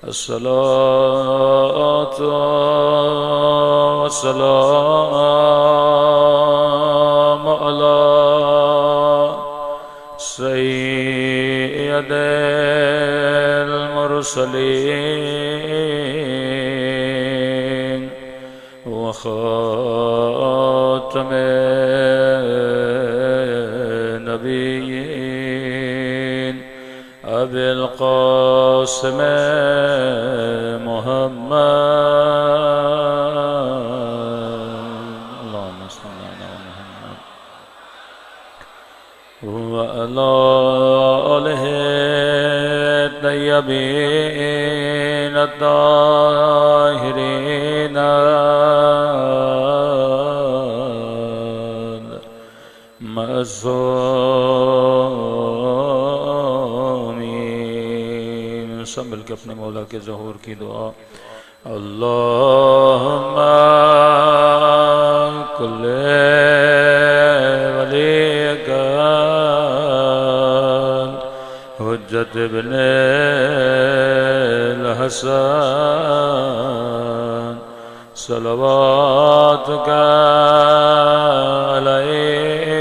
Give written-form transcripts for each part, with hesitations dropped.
الصلاة والسلام على سيد المرسلين وخاتم النبيين أبي القاسم محمد اللهم صل على محمد وعلى آله الطيبين الطاهرين المعصومين سب مل کے اپنے مولا کے ظہور کی دعا اللہم کل ولیک حجت ابن الحسن صلواتک علیہ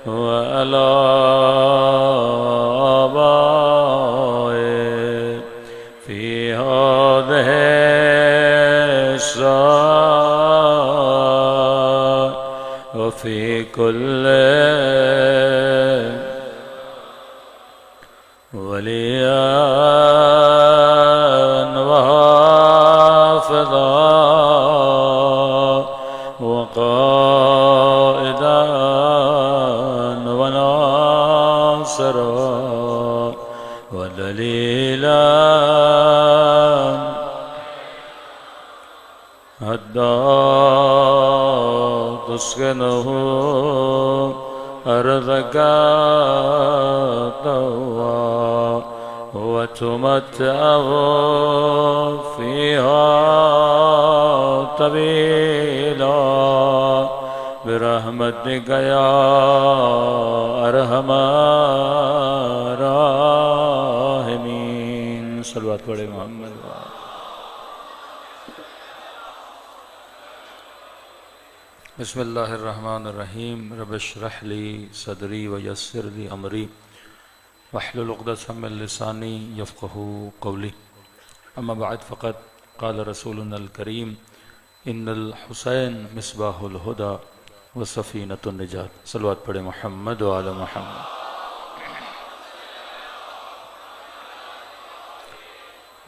وعلی آبائه فی هذه الساعة وفي كل وليا وحافظا وقائدا وناصرا ودليلا حتى تسكنه أرضك طوعا وتمتعه فيها طويلا برحمتك يا أرحم الراحمين صلوات پڑھے محمد بسم اللہ الرحمن الرحیم رب اشرح لی صدری ویسر لی امری واحلل عقدۃ من لسانی یفقهوا قولی اما بعد فقد قال رسولنا الکریم ان الحسین مصباح الہدی وسفینۃ النجات صلوات پڑھے محمد وعلی محمد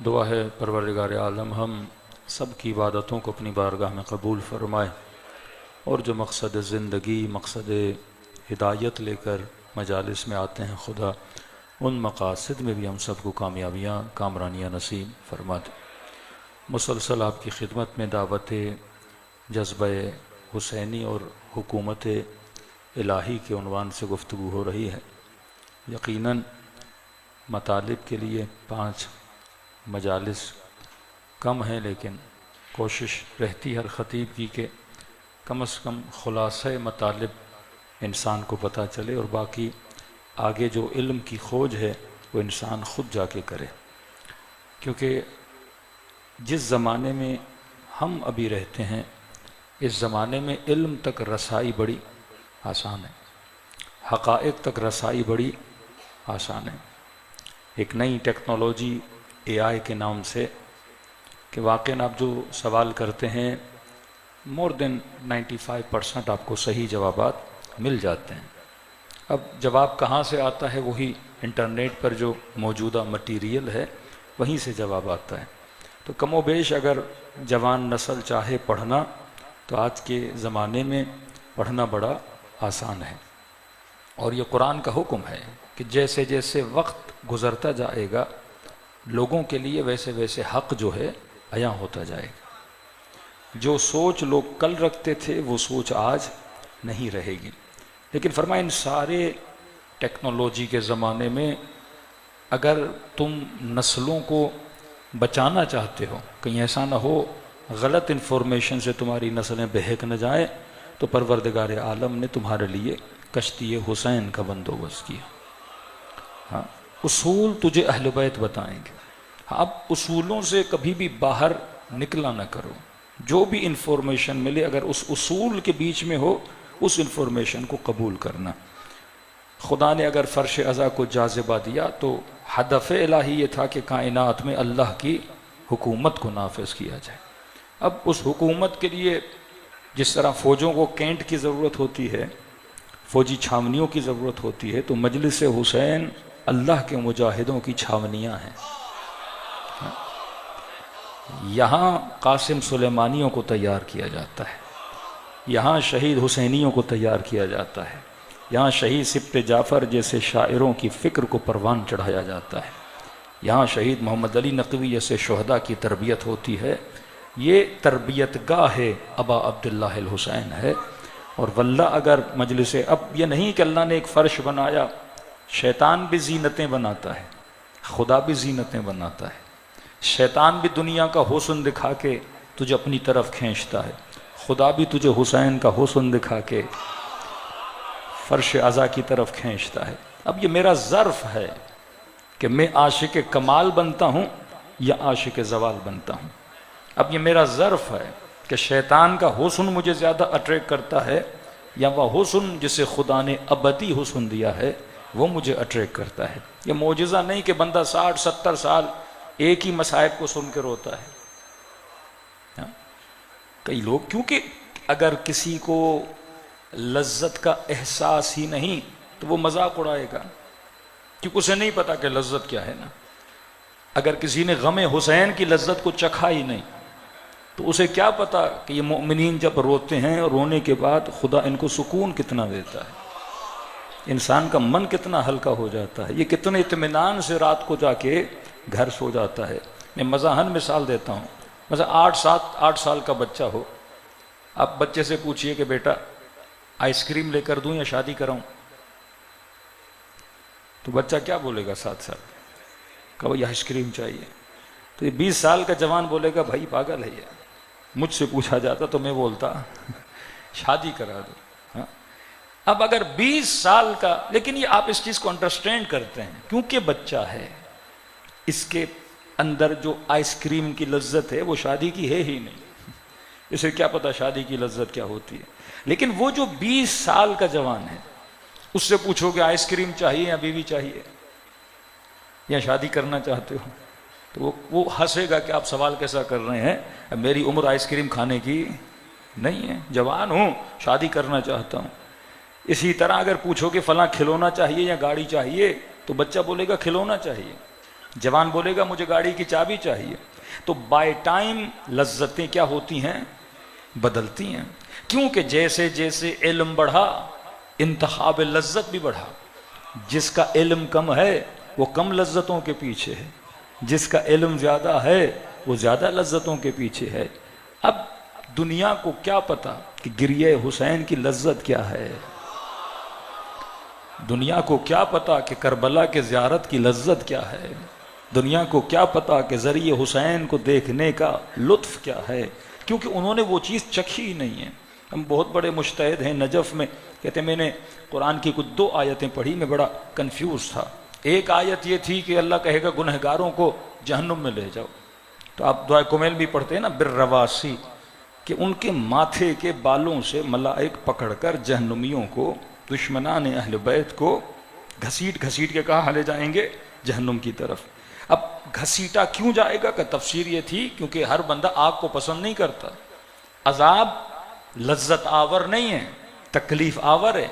دعا ہے پروردگار عالم ہم سب کی عبادتوں کو اپنی بارگاہ میں قبول فرمائے اور جو مقصد زندگی مقصد ہدایت لے کر مجالس میں آتے ہیں خدا ان مقاصد میں بھی ہم سب کو کامیابیاں کامرانیاں نصیب فرما دے مسلسل آپ کی خدمت میں دعوت جذبہ حسینی اور حکومت الہی کے عنوان سے گفتگو ہو رہی ہے یقیناً مطالب کے لیے 5 مجالس کم ہیں لیکن کوشش رہتی ہر خطیب کی کہ کم از کم خلاصہ مطالب انسان کو پتہ چلے اور باقی آگے جو علم کی کھوج ہے وہ انسان خود جا کے کرے کیونکہ جس زمانے میں ہم ابھی رہتے ہیں اس زمانے میں علم تک رسائی بڑی آسان ہے حقائق تک رسائی بڑی آسان ہے ایک نئی ٹیکنالوجی اے آئی کے نام سے کہ واقعاً آپ جو سوال کرتے ہیں مور دین 95% آپ کو صحیح جوابات مل جاتے ہیں اب جواب کہاں سے آتا ہے وہی انٹرنیٹ پر جو موجودہ مٹیریل ہے وہیں سے جواب آتا ہے تو کم و بیش اگر جوان نسل چاہے پڑھنا تو آج کے زمانے میں پڑھنا بڑا آسان ہے اور یہ قرآن کا حکم ہے کہ جیسے جیسے وقت گزرتا جائے گا لوگوں کے لیے ویسے ویسے حق جو ہے عیاں ہوتا جائے گا جو سوچ لوگ کل رکھتے تھے وہ سوچ آج نہیں رہے گی لیکن فرمایا ان سارے ٹیکنالوجی کے زمانے میں اگر تم نسلوں کو بچانا چاہتے ہو کہیں ایسا نہ ہو غلط انفارمیشن سے تمہاری نسلیں بہک نہ جائیں تو پروردگار عالم نے تمہارے لیے کشتی حسین کا بندوبست کیا ہاں اصول تجھے اہل بیت بتائیں گے. اب اصولوں سے کبھی بھی باہر نکلا نہ کرو. جو بھی انفارمیشن ملے اگر اس اصول کے بیچ میں ہو اس انفارمیشن کو قبول کرنا. خدا نے اگر فرش ازا کو جاذبہ دیا تو ہدف الہی یہ تھا کہ کائنات میں اللہ کی حکومت کو نافذ کیا جائے. اب اس حکومت کے لیے جس طرح فوجوں کو کینٹ کی ضرورت ہوتی ہے، فوجی چھاونیوں کی ضرورت ہوتی ہے، تو مجلس حسین اللہ کے مجاہدوں کی چھاونیاں ہیں. یہاں قاسم سلیمانیوں کو تیار کیا جاتا ہے، یہاں شہید حسینیوں کو تیار کیا جاتا ہے، یہاں شہید سبط جعفر جیسے شاعروں کی فکر کو پروان چڑھایا جاتا ہے، یہاں شہید محمد علی نقوی جیسے شہداء کی تربیت ہوتی ہے. یہ تربیت گاہ ابا عبداللہ الحسین ہے. اور واللہ اگر مجلس، اب یہ نہیں کہ اللہ نے ایک فرش بنایا، شیطان بھی زینتیں بناتا ہے، خدا بھی زینتیں بناتا ہے. شیطان بھی دنیا کا حسن دکھا کے تجھے اپنی طرف کھینچتا ہے، خدا بھی تجھے حسین کا حسن دکھا کے فرش عزا کی طرف کھینچتا ہے. اب یہ میرا ظرف ہے کہ میں عاشق کمال بنتا ہوں یا عاشق زوال بنتا ہوں. اب یہ میرا ظرف ہے کہ شیطان کا حسن مجھے زیادہ اٹریکٹ کرتا ہے یا وہ حسن جسے خدا نے ابدی حسن دیا ہے وہ مجھے اٹریکٹ کرتا ہے. یہ معجزہ نہیں کہ بندہ 60-70 سال ایک ہی مصائب کو سن کے روتا ہے. کئی لوگ، کیونکہ اگر کسی کو لذت کا احساس ہی نہیں تو وہ مذاق اڑائے گا، کیونکہ اسے نہیں پتا کہ لذت کیا ہے نا. اگر کسی نے غم حسین کی لذت کو چکھا ہی نہیں تو اسے کیا پتا کہ یہ مومنین جب روتے ہیں اور رونے کے بعد خدا ان کو سکون کتنا دیتا ہے، انسان کا من کتنا ہلکا ہو جاتا ہے، یہ کتنے اطمینان سے رات کو جا کے گھر سو جاتا ہے. میں مزاحن مثال دیتا ہوں، مثلا 8 سال کا بچہ ہو، آپ بچے سے پوچھئے کہ بیٹا آئس کریم لے کر دوں یا شادی کراؤں، تو بچہ کیا بولے گا؟ 7 سال کہ بھائی آئس کریم چاہیے. تو یہ 20 سال کا جوان بولے گا بھائی پاگل ہے یہ. مجھ سے پوچھا جاتا تو میں بولتا شادی کرا دو. ہاں، اب اگر 20 سال کا، لیکن یہ آپ اس چیز کو انڈرسٹینڈ کرتے ہیں کیونکہ بچہ ہے، اس کے اندر جو آئس کریم کی لذت ہے وہ شادی کی ہے ہی نہیں، اسے کیا پتا شادی کی لذت کیا ہوتی ہے. لیکن وہ جو 20 سال کا جوان ہے اس سے پوچھو کہ آئس کریم چاہیے یا بیوی چاہیے یا شادی کرنا چاہتے ہو، تو وہ ہنسے گا کہ آپ سوال کیسا کر رہے ہیں، اب میری عمر آئس کریم کھانے کی نہیں ہے، جوان ہوں شادی کرنا چاہتا ہوں. اسی طرح اگر پوچھو کہ فلاں کھلونا چاہیے یا گاڑی چاہیے تو بچہ بولے گا کھلونا چاہیے، جوان بولے گا مجھے گاڑی کی چابی چاہیے. تو بائی ٹائم لذتیں کیا ہوتی ہیں؟ بدلتی ہیں. کیونکہ جیسے جیسے علم بڑھا انتخاب لذت بھی بڑھا. جس کا علم کم ہے وہ کم لذتوں کے پیچھے ہے، جس کا علم زیادہ ہے وہ زیادہ لذتوں کے پیچھے ہے. اب دنیا کو کیا پتا کہ گریہ حسین کی لذت کیا ہے، دنیا کو کیا پتا کہ کربلا کے زیارت کی لذت کیا ہے، دنیا کو کیا پتا کہ ذریعہ حسین کو دیکھنے کا لطف کیا ہے، کیونکہ انہوں نے وہ چیز چکھی ہی نہیں ہے. ہم بہت بڑے مجتہد ہیں نجف میں، کہتے ہیں میں نے قرآن کی کچھ 2 آیتیں پڑھی، میں بڑا کنفیوز تھا. ایک آیت یہ تھی کہ اللہ کہے گا گنہگاروں کو جہنم میں لے جاؤ، تو آپ دعائے کمیل بھی پڑھتے ہیں نا، بالرواسی، کہ ان کے ماتھے کے بالوں سے ملائک پکڑ کر جہنمیوں کو، دشمنان اہل بیت کو گھسیٹ گھسیٹ کے کہاں لے جائیں گے؟ جہنم کی طرف. اب گھسیٹا کیوں جائے گا کہ تفسیر یہ تھی کیونکہ ہر بندہ آگ کو پسند نہیں کرتا، عذاب لذت آور نہیں ہے، تکلیف آور ہے،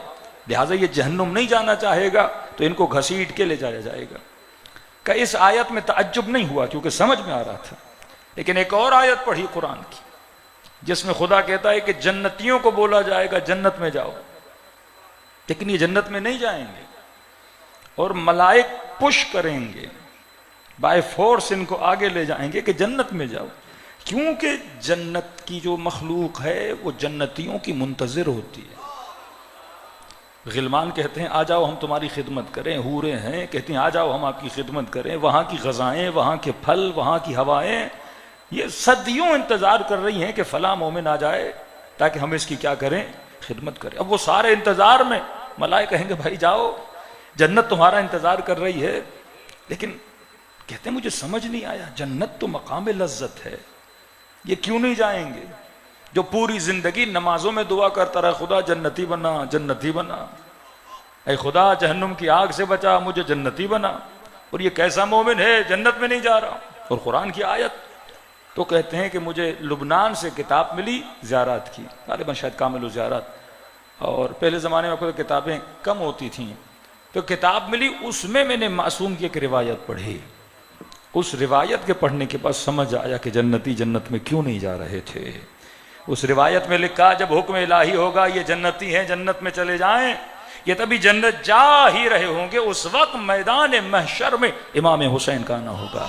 لہٰذا یہ جہنم نہیں جانا چاہے گا تو ان کو گھسیٹ کے لے جایا جائے گا. کہ اس آیت میں تعجب نہیں ہوا کیونکہ سمجھ میں آ رہا تھا. لیکن ایک اور آیت پڑھی قرآن کی جس میں خدا کہتا ہے کہ جنتیوں کو بولا جائے گا جنت میں جاؤ، لیکن یہ جنت میں نہیں جائیں گے، اور ملائک پش کریں گے، بائی فورس ان کو آگے لے جائیں گے کہ جنت میں جاؤ. کیونکہ جنت کی جو مخلوق ہے وہ جنتیوں کی منتظر ہوتی ہے. غلمان کہتے ہیں آ جاؤ ہم تمہاری خدمت کریں، حوریں ہیں کہتی ہیں آ جاؤ ہم آپ کی خدمت کریں، وہاں کی غذائیں، وہاں کے پھل، وہاں کی ہوائیں یہ صدیوں انتظار کر رہی ہیں کہ فلاں مومن آ جائے تاکہ ہم اس کی کیا کریں؟ خدمت کریں. اب وہ سارے انتظار میں ملائکہ کہیں گے بھائی جاؤ، جنت تمہارا انتظار کر رہی ہے، لیکن کہتے ہیں مجھے سمجھ نہیں آیا، جنت تو مقام لذت ہے، یہ کیوں نہیں جائیں گے؟ جو پوری زندگی نمازوں میں دعا کرتا رہا، خدا جنتی بنا، جنتی بنا، اے خدا جہنم کی آگ سے بچا، مجھے جنتی بنا، اور یہ کیسا مومن ہے جنت میں نہیں جا رہا؟ اور قرآن کی آیت تو کہتے ہیں کہ مجھے لبنان سے کتاب ملی زیارات کی، غالباً شاید کامل زیارات، اور پہلے زمانے میں کوئی کتابیں کم ہوتی تھیں، تو کتاب ملی، اس میں نے معصوم کی ایک روایت پڑھی، اس روایت کے پڑھنے کے بعد سمجھ آیا کہ جنتی جنت میں کیوں نہیں جا رہے تھے۔ اس روایت میں لکھا جب حکم الہی ہوگا یہ جنتی ہیں جنت میں چلے جائیں، یہ تبھی جنت جا ہی رہے ہوں گے، اس وقت میدان محشر میں امام حسین کا آنا ہوگا۔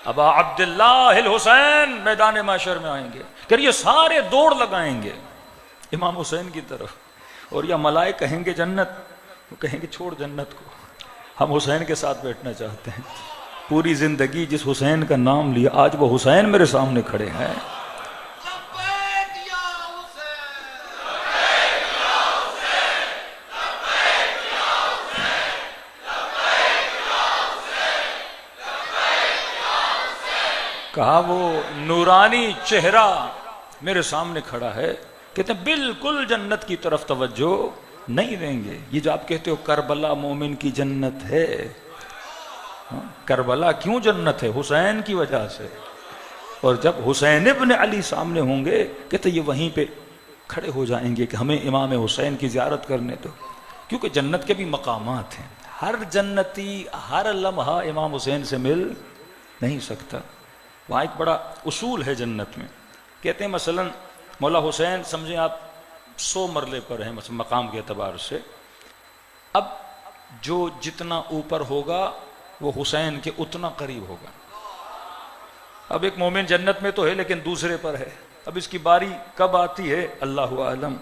ابا عبداللہ الحسین میدان محشر میں آئیں گے، کہ یہ سارے دوڑ لگائیں گے امام حسین کی طرف، اور یہ ملائکہ کہیں گے جنت، وہ کہیں گے چھوڑ جنت کو، ہم حسین کے ساتھ بیٹھنا چاہتے ہیں۔ پوری زندگی جس حسین کا نام لیا، آج وہ حسین میرے سامنے کھڑے ہیں۔ کہا وہ نورانی چہرہ میرے سامنے کھڑا ہے، کہتے ہیں بالکل جنت کی طرف توجہ نہیں دیں گے۔ یہ جو آپ کہتے ہو کربلا مومن کی جنت ہے، کربلا کیوں جنت ہے؟ حسین کی وجہ سے، اور جب حسین ابن علی سامنے ہوں گے کہتے یہ وہیں پہ کھڑے ہو جائیں گے کہ ہمیں امام حسین کی زیارت کرنے دو، کیونکہ جنت کے بھی مقامات ہیں، ہر جنتی ہر لمحہ امام حسین سے مل نہیں سکتا۔ وہاں ایک بڑا اصول ہے جنت میں، کہتے ہیں مثلا مولا حسین سمجھیں آپ 100 مرلے پر ہیں مثلا مقام کے اعتبار سے، اب جو جتنا اوپر ہوگا وہ حسین کے اتنا قریب ہوگا۔ اب ایک مومن جنت میں تو ہے لیکن دوسرے پر ہے، اب اس کی باری کب آتی ہے اللہ عالم۔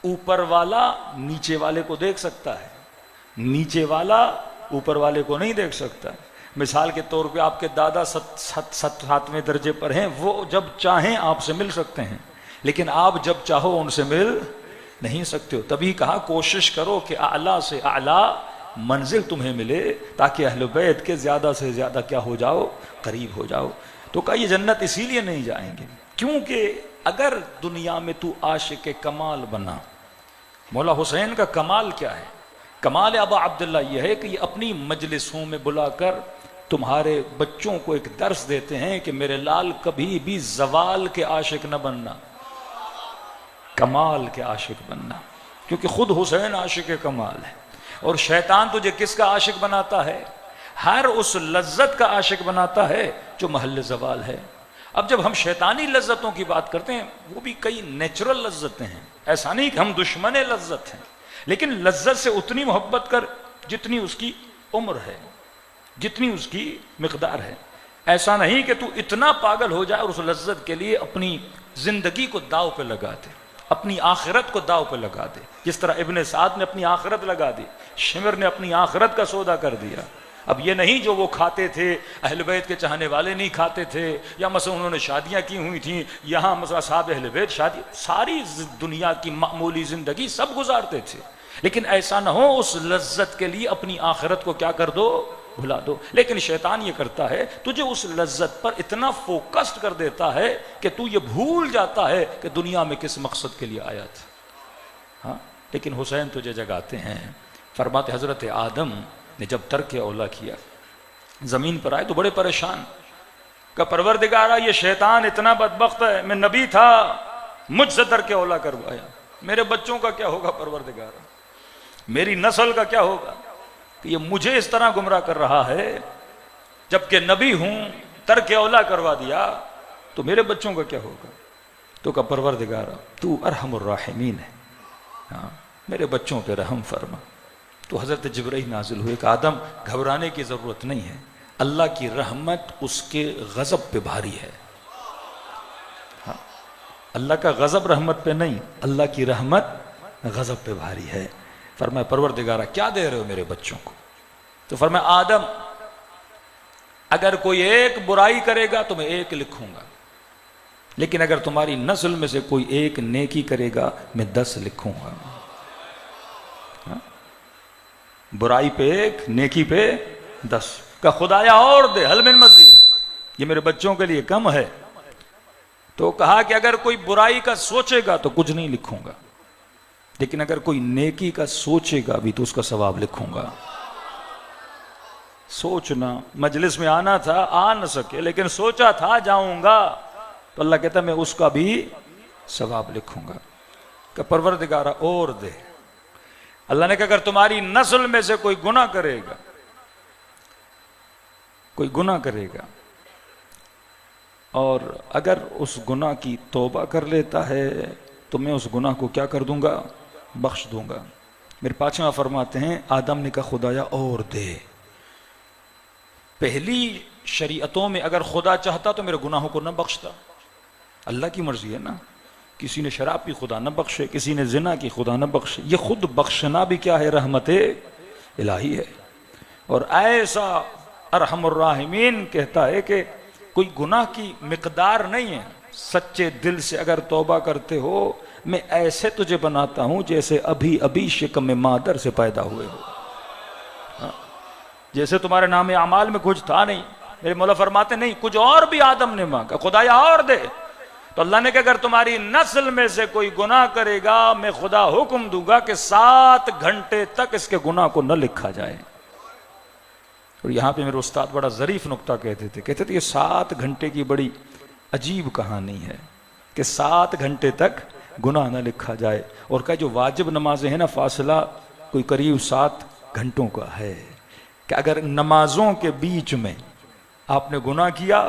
اوپر والا نیچے والے کو دیکھ سکتا ہے، نیچے والا اوپر والے کو نہیں دیکھ سکتا۔ مثال کے طور پہ آپ کے دادا 7ویں درجے پر ہیں، وہ جب چاہیں آپ سے مل سکتے ہیں، لیکن آپ جب چاہو ان سے مل نہیں سکتے ہو۔ تبھی کہا کوشش کرو کہ اعلیٰ سے اعلیٰ منزل تمہیں ملے، تاکہ اہل بیت کے زیادہ سے زیادہ کیا ہو جاؤ، قریب ہو جاؤ۔ تو کہا یہ جنت اسی لیے نہیں جائیں گے کیونکہ اگر دنیا میں تو عاشق کمال بنا، مولا حسین کا کمال کیا ہے؟ کمال ابا عبداللہ یہ ہے کہ یہ اپنی مجلسوں میں بلا کر تمہارے بچوں کو ایک درس دیتے ہیں کہ میرے لال کبھی بھی زوال کے عاشق نہ بننا، کمال کے عاشق بننا، کیونکہ خود حسین عاشق کمال ہے۔ اور شیطان تجھے کس کا عاشق بناتا ہے؟ ہر اس لذت کا عاشق بناتا ہے جو محل زوال ہے۔ اب جب ہم شیطانی لذتوں کی بات کرتے ہیں وہ بھی کئی نیچرل لذتیں ہیں، ایسا نہیں کہ ہم دشمن لذت ہیں، لیکن لذت سے اتنی محبت کر جتنی اس کی عمر ہے، جتنی اس کی مقدار ہے۔ ایسا نہیں کہ تو اتنا پاگل ہو جائے اور اس لذت کے لیے اپنی زندگی کو داؤ پہ لگا دے، اپنی آخرت کو داؤ پہ لگا دے، جس طرح ابن سعد نے اپنی آخرت لگا دی، شمر نے اپنی آخرت کا سودا کر دیا۔ اب یہ نہیں جو وہ کھاتے تھے اہل بیت کے چاہنے والے نہیں کھاتے تھے، یا مثلا انہوں نے شادیاں کی ہوئی تھیں، یہاں مثلا صاحب اہل بیت شادی، ساری دنیا کی معمولی زندگی سب گزارتے تھے، لیکن ایسا نہ ہو اس لذت کے لیے اپنی آخرت کو کیا کر دو، بھلا دو۔ لیکن شیطان یہ کرتا ہے، تجھے اس لذت پر اتنا فوکسڈ کر دیتا ہے کہ تو یہ بھول جاتا ہے کہ دنیا میں کس مقصد کے لیے آیا تھا۔ ہاں، لیکن حسین تجھے جگاتے ہیں۔ فرماتے حضرت آدم نے جب ترک اولا کیا، زمین پر آئے تو بڑے پریشان، کہ پروردگارا یہ شیطان اتنا بدبخت ہے، میں نبی تھا مجھ سے ترک اولا کروایا، میرے بچوں کا کیا ہوگا پروردگارا، میری نسل کا کیا ہوگا، کہ یہ مجھے اس طرح گمراہ کر رہا ہے، جبکہ نبی ہوں، ترک اولا کروا دیا تو میرے بچوں کا کیا ہوگا۔ تو کہا پروردگارا تو ارحم الراحمین ہے، ہاں میرے بچوں پہ رحم فرما۔ تو حضرت جبرائیل نازل ہوئے کہ آدم گھبرانے کی ضرورت نہیں ہے، اللہ کی رحمت اس کے غضب پہ بھاری ہے۔ ہاں، اللہ کا غضب رحمت پہ نہیں، اللہ کی رحمت غضب پہ بھاری ہے۔ فرمایا پروردگارا کیا دے رہے ہو میرے بچوں کو؟ تو فرمایا آدم اگر کوئی ایک برائی کرے گا تو میں ایک لکھوں گا، لیکن اگر تمہاری نسل میں سے کوئی ایک نیکی کرے گا میں 10 لکھوں گا. برائی پہ 1 نیکی پہ 10. کہ خدایا اور دے حل من مزید، یہ میرے بچوں کے لیے کم ہے. تو کہا کہ اگر کوئی برائی کا سوچے گا تو کچھ نہیں لکھوں گا، لیکن اگر کوئی نیکی کا سوچے گا بھی تو اس کا ثواب لکھوں گا. سوچنا، مجلس میں آنا تھا آ نہ سکے لیکن سوچا تھا جاؤں گا، تو اللہ کہتا ہے میں اس کا بھی ثواب لکھوں گا. کہ پروردگارہ اور دے. اللہ نے کہا اگر تمہاری نسل میں سے کوئی گناہ کرے گا، کوئی گناہ کرے گا اور اگر اس گناہ کی توبہ کر لیتا ہے تو میں اس گناہ کو کیا کر دوں گا؟ بخش دوں گا. میرے پاچھواں فرماتے ہیں آدم نے کہا خدایا اور دے. پہلی شریعتوں میں اگر خدا چاہتا تو میرے گناہوں کو نہ بخشتا. اللہ کی مرضی ہے نا، کسی نے شراب پی خدا نہ بخشے، کسی نے زنا کی خدا نہ بخشے. یہ خود بخشنا بھی کیا ہے؟ رحمت الہی ہے. اور ایسا ارحم الراحمین کہتا ہے کہ کوئی گناہ کی مقدار نہیں ہے، سچے دل سے اگر توبہ کرتے ہو میں ایسے تجھے بناتا ہوں جیسے ابھی ابھی شکم مادر سے پیدا ہوئے ہو. جیسے تمہارے نام اعمال میں کچھ تھا نہیں، میرے مولا فرماتے نہیں کچھ اور بھی آدم نے مانگا خدایا اور دے. تو اللہ نے کہا اگر تمہاری نسل میں سے کوئی گناہ کرے گا میں خدا حکم دوں گا کہ 7 گھنٹے تک اس کے گناہ کو نہ لکھا جائے. اور یہاں پہ میرے استاد بڑا ظریف نکتہ کہتے تھے یہ 7 گھنٹے کی بڑی عجیب کہانی ہے کہ 7 گھنٹے تک گناہ نہ لکھا جائے. اور کہ جو واجب نمازیں ہیں نا فاصلہ کوئی قریب 7 گھنٹوں کا ہے، کہ اگر نمازوں کے بیچ میں آپ نے گناہ کیا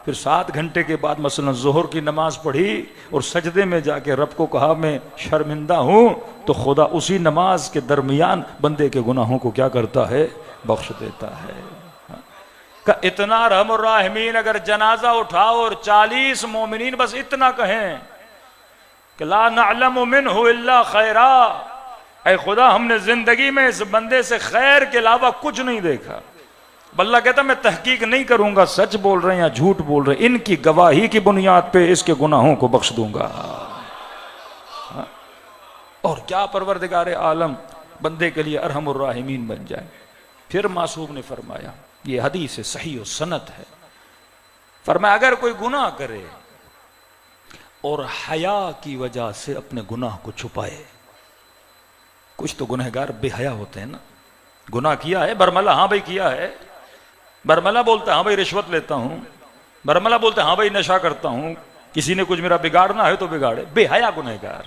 پھر 7 گھنٹے کے بعد مثلا ظہر کی نماز پڑھی اور سجدے میں جا کے رب کو کہا میں شرمندہ ہوں، تو خدا اسی نماز کے درمیان بندے کے گناہوں کو کیا کرتا ہے؟ بخش دیتا ہے. کہ اتنا رحم الراحمین اگر جنازہ اٹھاؤ اور 40 مومنین بس اتنا کہیں کہ لا نعلم منہ الا خیرا، اے خدا ہم نے زندگی میں اس بندے سے خیر کے علاوہ کچھ نہیں دیکھا. اللہ کہتا میں تحقیق نہیں کروں گا سچ بول رہے ہیں یا جھوٹ بول رہے ہیں، ان کی گواہی کی بنیاد پہ اس کے گناہوں کو بخش دوں گا. اور کیا پروردگار عالم بندے کے لیے ارحم الراحمین بن جائے. پھر معصوم نے فرمایا، یہ حدیث صحیح و سند ہے، فرمایا اگر کوئی گناہ کرے اور حیا کی وجہ سے اپنے گناہ کو چھپائے. کچھ تو گنہگار بے حیا ہوتے ہیں نا، گناہ کیا ہے برملا ہاں بھائی کیا ہے، برملا بولتا ہے ہاں بھائی رشوت لیتا ہوں، برملا بولتا ہے ہاں بھائی نشہ کرتا ہوں، کسی نے کچھ میرا بگاڑنا ہے تو بگاڑے. بے حیا گنہگار.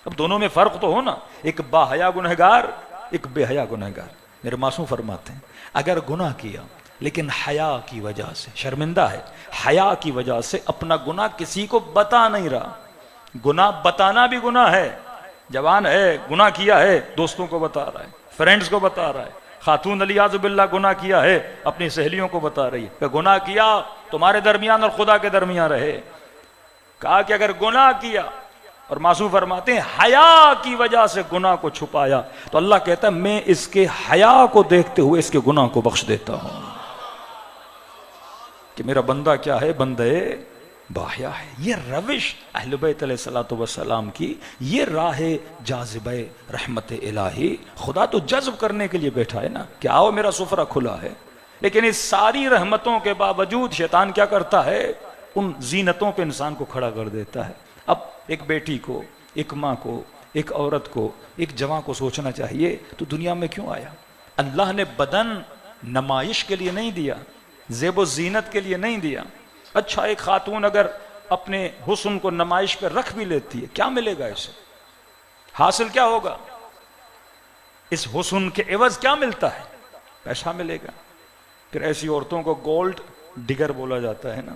اب دونوں میں فرق تو ہو نا، ایک با حیا گنہگار ایک بے حیا گنہگار. میرے معصوم فرماتے ہیں اگر گناہ کیا لیکن حیا کی وجہ سے شرمندہ ہے، حیا کی وجہ سے اپنا گناہ کسی کو بتا نہیں رہا. گناہ بتانا بھی گناہ ہے. جوان ہے گناہ کیا ہے دوستوں کو بتا رہا ہے، فرینڈز کو بتا رہا ہے. خاتون علیاذ باللہ گناہ کیا ہے اپنی سہیلیوں کو بتا رہی ہے کہ گناہ کیا تمہارے درمیان اور خدا کے درمیان رہے. کہا کہ اگر گناہ کیا اور معصوم فرماتے ہیں حیا کی وجہ سے گناہ کو چھپایا تو اللہ کہتا ہے میں اس کے حیا کو دیکھتے ہوئے اس کے گناہ کو بخش دیتا ہوں. کہ میرا بندہ کیا ہے؟ بندے باحیا ہے. یہ روش اہل بیت علیہ الصلوۃ والسلام کی، یہ راہ جاذبہ رحمت الہی. خدا تو جذب کرنے کے لیے بیٹھا ہے نا کہ آؤ میرا سفرہ کھلا ہے. لیکن اس ساری رحمتوں کے باوجود شیطان کیا کرتا ہے؟ ان زینتوں پہ انسان کو کھڑا کر دیتا ہے. اب ایک بیٹی کو، ایک ماں کو، ایک عورت کو، ایک جوان کو سوچنا چاہیے تو دنیا میں کیوں آیا؟ اللہ نے بدن نمائش کے لیے نہیں دیا، زیب و زینت کے لیے نہیں دیا. اچھا ایک خاتون اگر اپنے حسن کو نمائش پہ رکھ بھی لیتی ہے کیا ملے گا اسے؟ حاصل کیا ہوگا؟ اس حسن کے عوض کیا ملتا ہے؟ پیسہ ملے گا. پھر ایسی عورتوں کو گولڈ ڈگر بولا جاتا ہے نا،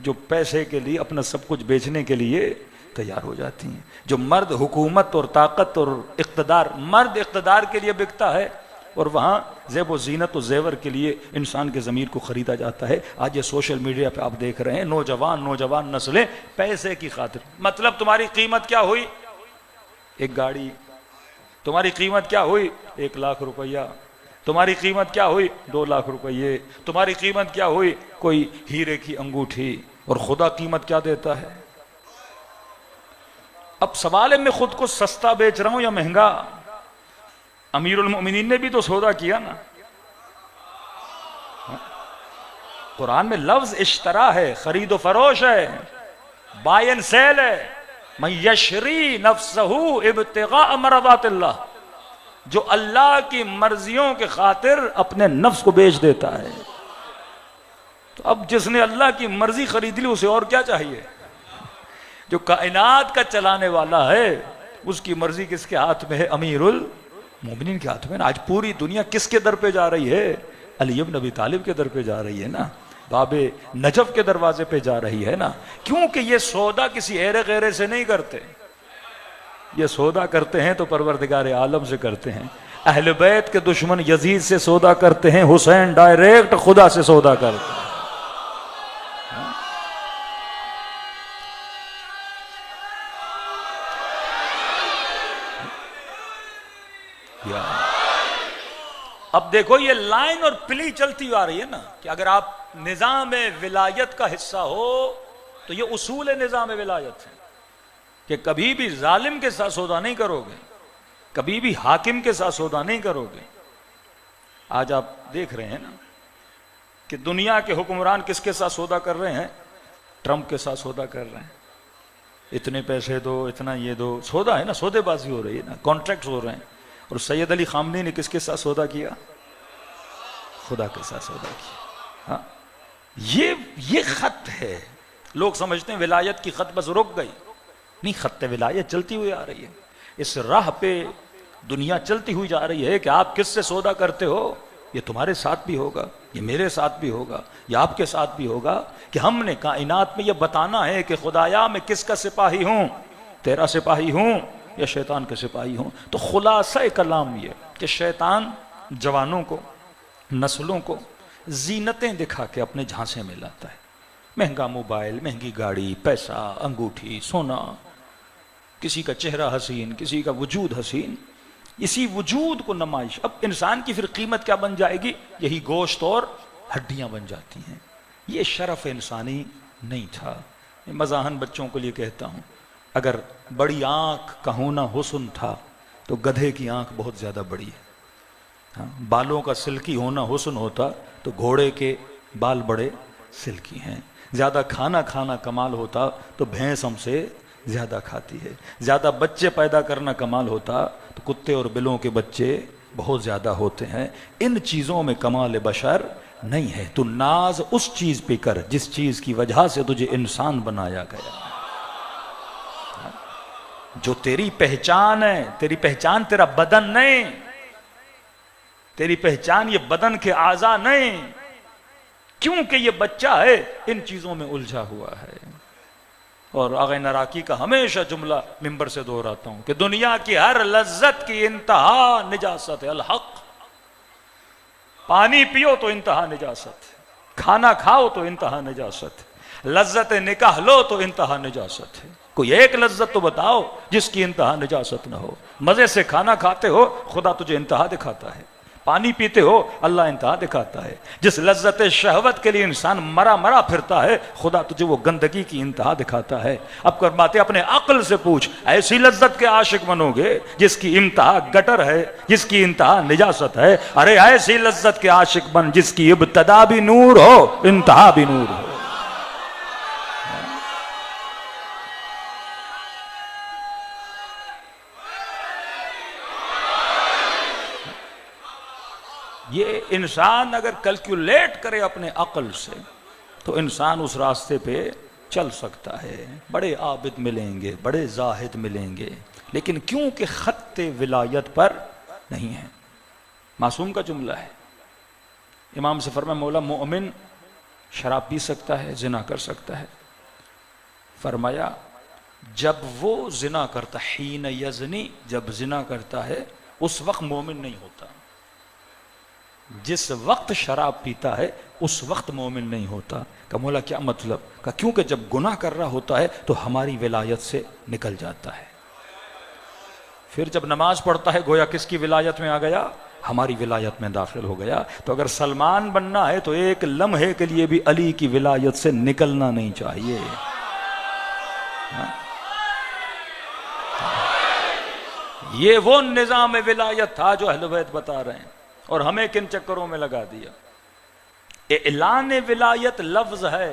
جو پیسے کے لیے اپنا سب کچھ بیچنے کے لیے تیار ہو جاتی ہیں. جو مرد حکومت اور طاقت اور اقتدار، مرد اقتدار کے لیے بکتا ہے اور وہاں زیب و زینت و زیور کے لیے انسان کے ضمیر کو خریدا جاتا ہے. آج یہ سوشل میڈیا پہ آپ دیکھ رہے ہیں نوجوان نسلیں پیسے کی خاطر. مطلب تمہاری قیمت کیا ہوئی؟ ایک گاڑی. تمہاری قیمت کیا ہوئی؟ 1 لاکھ روپیہ. تمہاری قیمت کیا ہوئی؟ 2 لاکھ روپیے. تمہاری قیمت کیا ہوئی؟ کوئی ہیرے کی انگوٹھی. اور خدا قیمت کیا دیتا ہے؟ اب سوال ہے میں خود کو سستا بیچ رہا ہوں یا مہنگا؟ امیر المؤمنین نے بھی تو سودا کیا نا. قرآن میں لفظ اشترا ہے، خرید و فروش ہے، بائی اینڈ سیل ہے. من یشری نفسہ ابتغاء مرضات اللہ، جو اللہ کی مرضیوں کے خاطر اپنے نفس کو بیچ دیتا ہے. تو اب جس نے اللہ کی مرضی خرید لی اسے اور کیا چاہیے؟ جو کائنات کا چلانے والا ہے اس کی مرضی کس کے ہاتھ میں ہے؟ امیر المومنین کے ہاتھ میں. آج پوری دنیا کس کے در پہ جا رہی ہے؟ علی ابن ابی طالب کے در پہ جا رہی ہے نا، باب نجف کے دروازے پہ جا رہی ہے نا. کیونکہ یہ سودا کسی ایرے غیرے سے نہیں کرتے، یہ سودا کرتے ہیں تو پروردگار عالم سے کرتے ہیں. اہل بیت کے دشمن یزید سے سودا کرتے ہیں، حسین ڈائریکٹ خدا سے سودا کرتے ہیں. اب دیکھو یہ لائن اور پلی چلتی آ رہی ہے نا کہ اگر آپ نظام ولایت کا حصہ ہو تو یہ اصول نظام ولایت ہے کہ کبھی بھی ظالم کے ساتھ سودا نہیں کرو گے، کبھی بھی حاکم کے ساتھ سودا نہیں کرو گے. آج آپ دیکھ رہے ہیں نا کہ دنیا کے حکمران کس کے ساتھ سودا کر رہے ہیں؟ ٹرمپ کے ساتھ سودا کر رہے ہیں. اتنے پیسے دو، اتنا یہ دو، سودا ہے نا، سودے بازی ہو رہی ہے نا، کانٹریکٹس ہو رہے ہیں. اور سید علی خامنی نے کس کے ساتھ سودا کیا؟ خدا کے ساتھ سودا کیا. ہاں یہ خط ہے. لوگ سمجھتے ہیں ولایت کی خط بس رک گئی، نہیں، خط ولایت چلتی ہوئی آ رہی ہے. اس راہ پہ دنیا چلتی ہوئی جا رہی ہے کہ آپ کس سے سودا کرتے ہو یہ تمہارے ساتھ بھی ہوگا، یہ میرے ساتھ بھی ہوگا، یہ آپ کے ساتھ بھی ہوگا. کہ ہم نے کائنات میں یہ بتانا ہے کہ خدایا میں کس کا سپاہی ہوں، تیرا سپاہی ہوں یا شیطان کے سپاہی ہوں. تو خلاصہ کلام یہ کہ شیطان جوانوں کو، نسلوں کو زینتیں دکھا کے اپنے جھانسے میں لاتا ہے. مہنگا موبائل، مہنگی گاڑی، پیسہ، انگوٹھی، سونا، کسی کا چہرہ حسین، کسی کا وجود حسین، اسی وجود کو نمائش. اب انسان کی پھر قیمت کیا بن جائے گی؟ یہی گوشت اور ہڈیاں بن جاتی ہیں. یہ شرف انسانی نہیں تھا. میں مزاحن بچوں کو لیے کہتا ہوں، اگر بڑی آنکھ کا ہونا حسن تھا تو گدھے کی آنکھ بہت زیادہ بڑی ہے. بالوں کا سلکی ہونا حسن ہوتا تو گھوڑے کے بال بڑے سلکی ہیں. زیادہ کھانا کمال ہوتا تو بھینس ہم سے زیادہ کھاتی ہے. زیادہ بچے پیدا کرنا کمال ہوتا تو کتے اور بلوں کے بچے بہت زیادہ ہوتے ہیں. ان چیزوں میں کمال بشر نہیں ہے. تو ناز اس چیز پہ کر جس چیز کی وجہ سے تجھے انسان بنایا گیا، جو تیری پہچان ہے. تیری پہچان تیرا بدن نہیں، تیری پہچان یہ بدن کے اعضاء نہیں، کیونکہ یہ بچہ ہے ان چیزوں میں الجھا ہوا ہے. اور آغا نراکی کا ہمیشہ جملہ ممبر سے دہراتا ہوں کہ دنیا کی ہر لذت کی انتہا نجاست ہے. الحق، پانی پیو تو انتہا نجاست ہے، کھانا کھاؤ تو انتہا نجاست ہے، لذت نکاح لو تو انتہا نجاست ہے. کوئی ایک لذت تو بتاؤ جس کی انتہا نجاست نہ ہو. مزے سے کھانا کھاتے ہو خدا تجھے انتہا دکھاتا ہے، پانی پیتے ہو اللہ انتہا دکھاتا ہے. جس لذت شہوت کے لیے انسان مرا پھرتا ہے خدا تجھے وہ گندگی کی انتہا دکھاتا ہے. اب کر باتیں اپنے عقل سے پوچھ، ایسی لذت کے عاشق بنو گے جس کی انتہا گٹر ہے، جس کی انتہا نجاست ہے. ارے ایسی لذت کے عاشق بن جس کی ابتدا بھی نور ہو، انتہا بھی نور ہو. یہ انسان اگر کیلکولیٹ کرے اپنے عقل سے تو انسان اس راستے پہ چل سکتا ہے. بڑے عابد ملیں گے، بڑے زاہد ملیں گے، لیکن کیونکہ خط ولایت پر نہیں ہے. معصوم کا جملہ ہے، امام سے فرمایا مولا مومن شراب پی سکتا ہے، زنا کر سکتا ہے. فرمایا جب وہ زنا کرتا، حین یزنی، جب زنا کرتا ہے اس وقت مومن نہیں ہوتا. جس وقت شراب پیتا ہے اس وقت مومن نہیں ہوتا. کہ مولا کیا مطلب؟ کہ کیونکہ جب گناہ کر رہا ہوتا ہے تو ہماری ولایت سے نکل جاتا ہے. پھر جب نماز پڑھتا ہے گویا کس کی ولایت میں آ گیا؟ ہماری ولایت میں داخل ہو گیا. تو اگر سلمان بننا ہے تو ایک لمحے کے لیے بھی علی کی ولایت سے نکلنا نہیں چاہیے. یہ وہ نظام ولایت تھا جو اہل بیت بتا رہے ہیں، اور ہمیں کن چکروں میں لگا دیا۔ اعلان ولایت لفظ ہے،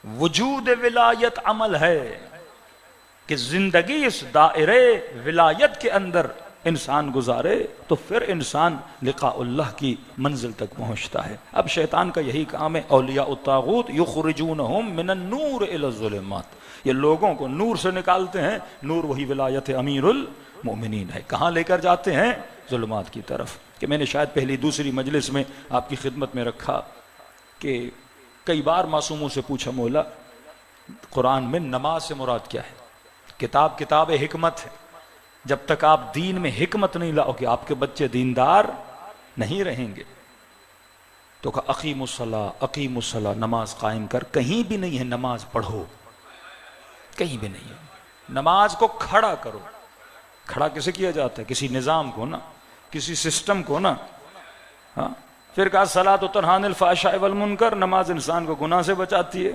وجود ولایت عمل ہے، کہ زندگی اس دائرے ولایت کے اندر انسان گزارے تو پھر انسان لقاء اللہ کی منزل تک پہنچتا ہے۔ اب شیطان کا یہی کام ہے، اولیاء الطاغوت یخرجونہم من النور الی الظلمات، یہ لوگوں کو نور سے نکالتے ہیں، نور وہی ولایت امیر المؤمنین ہے، کہاں لے کر جاتے ہیں؟ ظلمات کی طرف۔ کہ میں نے شاید پہلی دوسری مجلس میں آپ کی خدمت میں رکھا کہ کئی بار معصوموں سے پوچھا، مولا قرآن میں نماز سے مراد کیا ہے؟ کتاب حکمت ہے، جب تک آپ دین میں حکمت نہیں لاؤ گے آپ کے بچے دیندار نہیں رہیں گے۔ تو کہا اقیم الصلاۃ، نماز قائم کر، کہیں بھی نہیں ہے نماز پڑھو، کہیں بھی نہیں ہے، نماز کو کھڑا کرو۔ کھڑا کیسے کیا جاتا ہے؟ کسی نظام کو نا، کسی سسٹم کو نا۔ ہاں، پھر کہا صلاۃ تنہی عن الفحشاء والمنکر، نماز انسان کو گناہ سے بچاتی ہے۔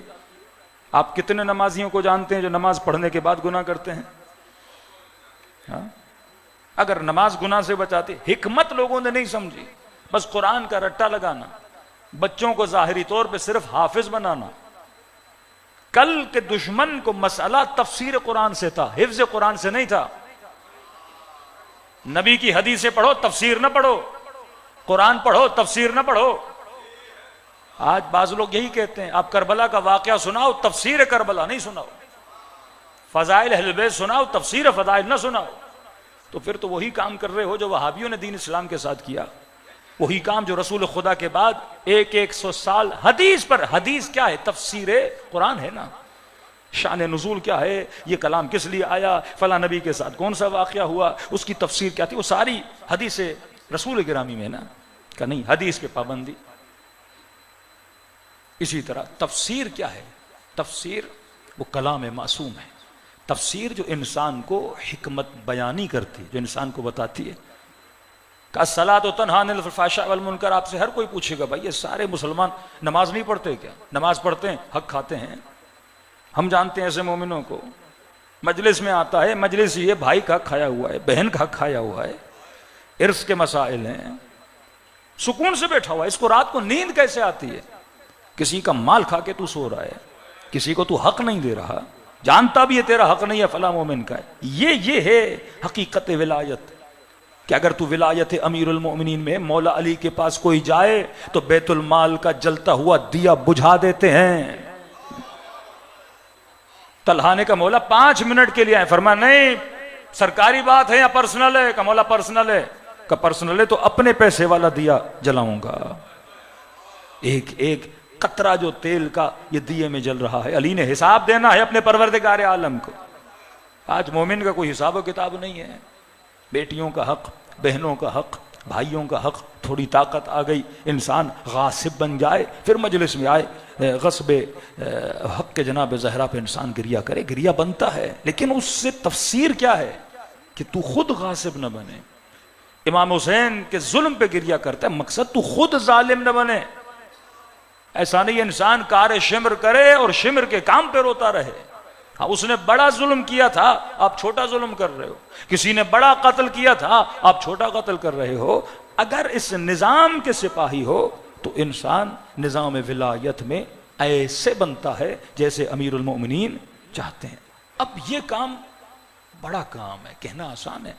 آپ کتنے نمازیوں کو جانتے ہیں جو نماز پڑھنے کے بعد گناہ کرتے ہیں؟ ہاں؟ اگر نماز گناہ سے بچاتی، حکمت لوگوں نے نہیں سمجھی، بس قرآن کا رٹا لگانا، بچوں کو ظاہری طور پہ صرف حافظ بنانا۔ کل کے دشمن کو مسئلہ تفسیر قرآن سے تھا، حفظ قرآن سے نہیں تھا۔ نبی کی حدیثیں پڑھو، تفسیر نہ پڑھو، قرآن پڑھو، تفسیر نہ پڑھو۔ آج بعض لوگ یہی کہتے ہیں، آپ کربلا کا واقعہ سناؤ، تفسیر کربلا نہیں سناؤ، فضائل اہل بیت سناؤ، تفسیر فضائل نہ سناؤ۔ تو پھر تو وہی کام کر رہے ہو جو وہابیوں نے دین اسلام کے ساتھ کیا، وہی کام جو رسول خدا کے بعد 100 سال حدیث پر، حدیث کیا ہے؟ تفسیر قرآن ہے نا۔ شان نزول کیا ہے، یہ کلام کس لیے آیا، فلاں نبی کے ساتھ کون سا واقعہ ہوا، اس کی تفسیر کیا تھی، وہ ساری حدیث رسول گرامی میں نا، کہ نہیں حدیث پہ پابندی۔ اسی طرح تفسیر کیا ہے؟ تفسیر وہ کلام معصوم ہے، تفسیر جو انسان کو حکمت بیانی کرتی، جو انسان کو بتاتی ہے۔ کہ الصلاۃ تنہی عن الفحشاء والمنکر، آپ سے ہر کوئی پوچھے گا بھائی یہ سارے مسلمان نماز نہیں پڑھتے کیا؟ نماز پڑھتے ہیں، حق کھاتے ہیں، ہم جانتے ہیں ایسے مومنوں کو۔ مجلس میں آتا ہے، مجلس یہ بھائی کا حق کھایا ہوا ہے، بہن کا حق کھایا ہوا ہے، ارث کے مسائل ہیں، سکون سے بیٹھا ہوا ہے، اس کو رات کو نیند کیسے آتی ہے؟ کسی کا مال کھا کے تو سو رہا ہے، کسی کو تو حق نہیں دے رہا، جانتا بھی ہے تیرا حق نہیں ہے، فلاں مومن کا ہے۔ یہ ہے حقیقت ولایت، کہ اگر تو ولایت امیر المؤمنین میں مولا علی کے پاس کوئی جائے تو بیت المال کا جلتا ہوا دیا بجھا دیتے ہیں۔ طلحہ نے کہا مولا 5 منٹ کے لیے آئے، فرمایا نہیں، سرکاری بات ہے یا پرسنل ہے؟ کہ مولا پرسنل ہے۔ کہ پرسنل ہے تو اپنے پیسے والا دیا جلاؤں گا، ایک ایک قطرہ جو تیل کا یہ دیے میں جل رہا ہے، علی نے حساب دینا ہے اپنے پروردگار عالم کو۔ آج مومن کا کوئی حساب و کتاب نہیں ہے، بیٹیوں کا حق، بہنوں کا حق، بھائیوں کا حق، تھوڑی طاقت آ گئی انسان غاصب بن جائے، پھر مجلس میں آئے غصب حق کے جناب زہرا پہ انسان گریہ کرے، گریہ بنتا ہے، لیکن اس سے تفسیر کیا ہے؟ کہ تو خود غاصب نہ بنے۔ امام حسین کے ظلم پہ گریہ کرتا ہے، مقصد تو خود ظالم نہ بنے۔ ایسا نہیں انسان کار شمر کرے اور شمر کے کام پہ روتا رہے۔ ہاں، اس نے بڑا ظلم کیا تھا، آپ چھوٹا ظلم کر رہے ہو، کسی نے بڑا قتل کیا تھا، آپ چھوٹا قتل کر رہے ہو۔ اگر اس نظام کے سپاہی ہو تو انسان نظام ولایت میں ایسے بنتا ہے جیسے امیر المؤمنین چاہتے ہیں۔ اب یہ کام بڑا کام ہے، کہنا آسان ہے۔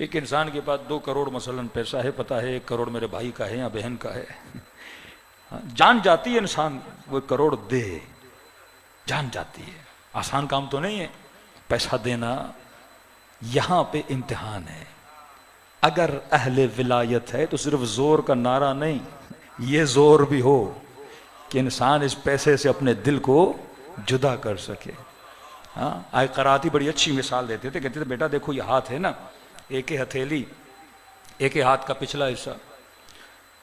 ایک انسان کے پاس 2 کروڑ مثلاً پیسہ ہے، پتا ہے 1 کروڑ میرے بھائی کا ہے یا بہن کا ہے، جان جاتی ہے انسان وہ 1 کروڑ دے، جان جاتی ہے، آسان کام تو نہیں ہے پیسہ دینا۔ یہاں پہ امتحان ہے، اگر اہل ولایت ہے تو صرف زور کا نعرہ نہیں، یہ زور بھی ہو کہ انسان اس پیسے سے اپنے دل کو جدا کر سکے۔ ہاں، آئے قراتی بڑی اچھی مثال دیتے تھے، کہتے تھے بیٹا دیکھو یہ ہاتھ ہے نا، ایک ہتھیلی، ایک ہاتھ کا پچھلا حصہ،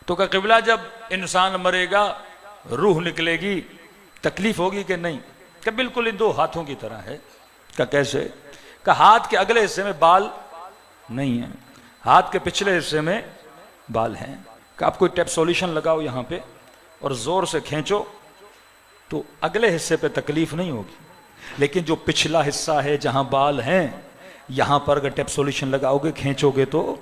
تو کہ قبلہ جب انسان مرے گا روح نکلے گی، تکلیف ہوگی کہ نہیں؟ کہ بالکل ان 2 ہاتھوں کی طرح ہے۔ کہ کیسے؟ کہ ہاتھ کے اگلے حصے میں بال نہیں ہیں، ہاتھ کے پچھلے حصے میں بال ہیں۔ کہ آپ کوئی ٹیپ سولوشن لگاؤ یہاں پہ اور زور سے کھینچو تو اگلے حصے پہ تکلیف نہیں ہوگی، لیکن جو پچھلا حصہ ہے جہاں بال ہیں یہاں پر اگر ٹیپ سولوشن لگاؤ گے کھینچو گے تو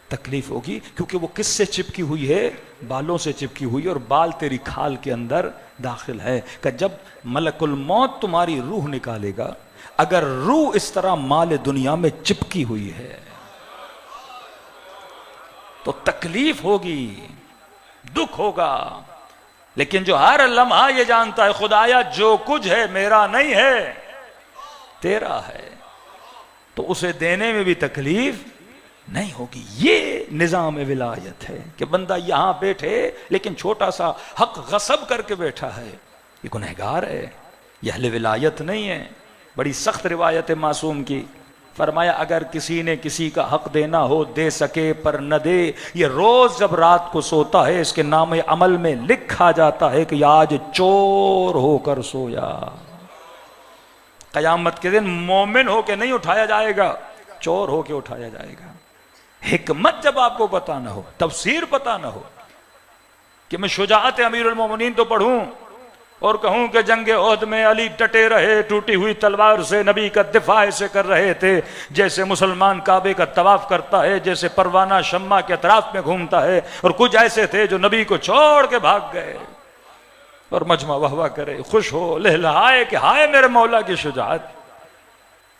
تکلیف ہوگی، کیونکہ وہ کس سے چپکی ہوئی ہے؟ بالوں سے چپکی ہوئی ہے، اور بال تیری کھال کے اندر داخل ہے کہ جب ملک الموت تمہاری روح نکالے گا، اگر روح اس طرح مال دنیا میں چپکی ہوئی ہے تو تکلیف ہوگی، دکھ ہوگا. لیکن جو ہر لمحہ یہ جانتا ہے خدایا جو کچھ ہے میرا نہیں ہے تیرا ہے، تو اسے دینے میں بھی تکلیف نہیں ہوگی. یہ نظام ولایت ہے کہ بندہ یہاں بیٹھے لیکن چھوٹا سا حق غصب کر کے بیٹھا ہے، یہ گنہگار ہے، یہ اہل ولایت نہیں ہے. بڑی سخت روایت ہے معصوم کی، فرمایا اگر کسی نے کسی کا حق دینا ہو دے سکے پر نہ دے، یہ روز جب رات کو سوتا ہے اس کے نام عمل میں لکھا جاتا ہے کہ آج چور ہو کر سویا. قیامت کے دن مومن ہو کے نہیں اٹھایا جائے گا، چور ہو کے اٹھایا جائے گا. حکمت جب آپ کو پتا نہ ہو، تفسیر پتا نہ ہو، کہ میں شجاعت امیر المومنین تو پڑھوں اور کہوں کہ جنگ احد میں علی ڈٹے رہے، ٹوٹی ہوئی تلوار سے نبی کا دفاع ایسے کر رہے تھے جیسے مسلمان کعبے کا طواف کرتا ہے، جیسے پروانہ شمع کے اطراف میں گھومتا ہے، اور کچھ ایسے تھے جو نبی کو چھوڑ کے بھاگ گئے، اور مجمع واہ واہ کرے، خوش ہو، لہلہائے کہ ہائے میرے مولا کی شجاعت.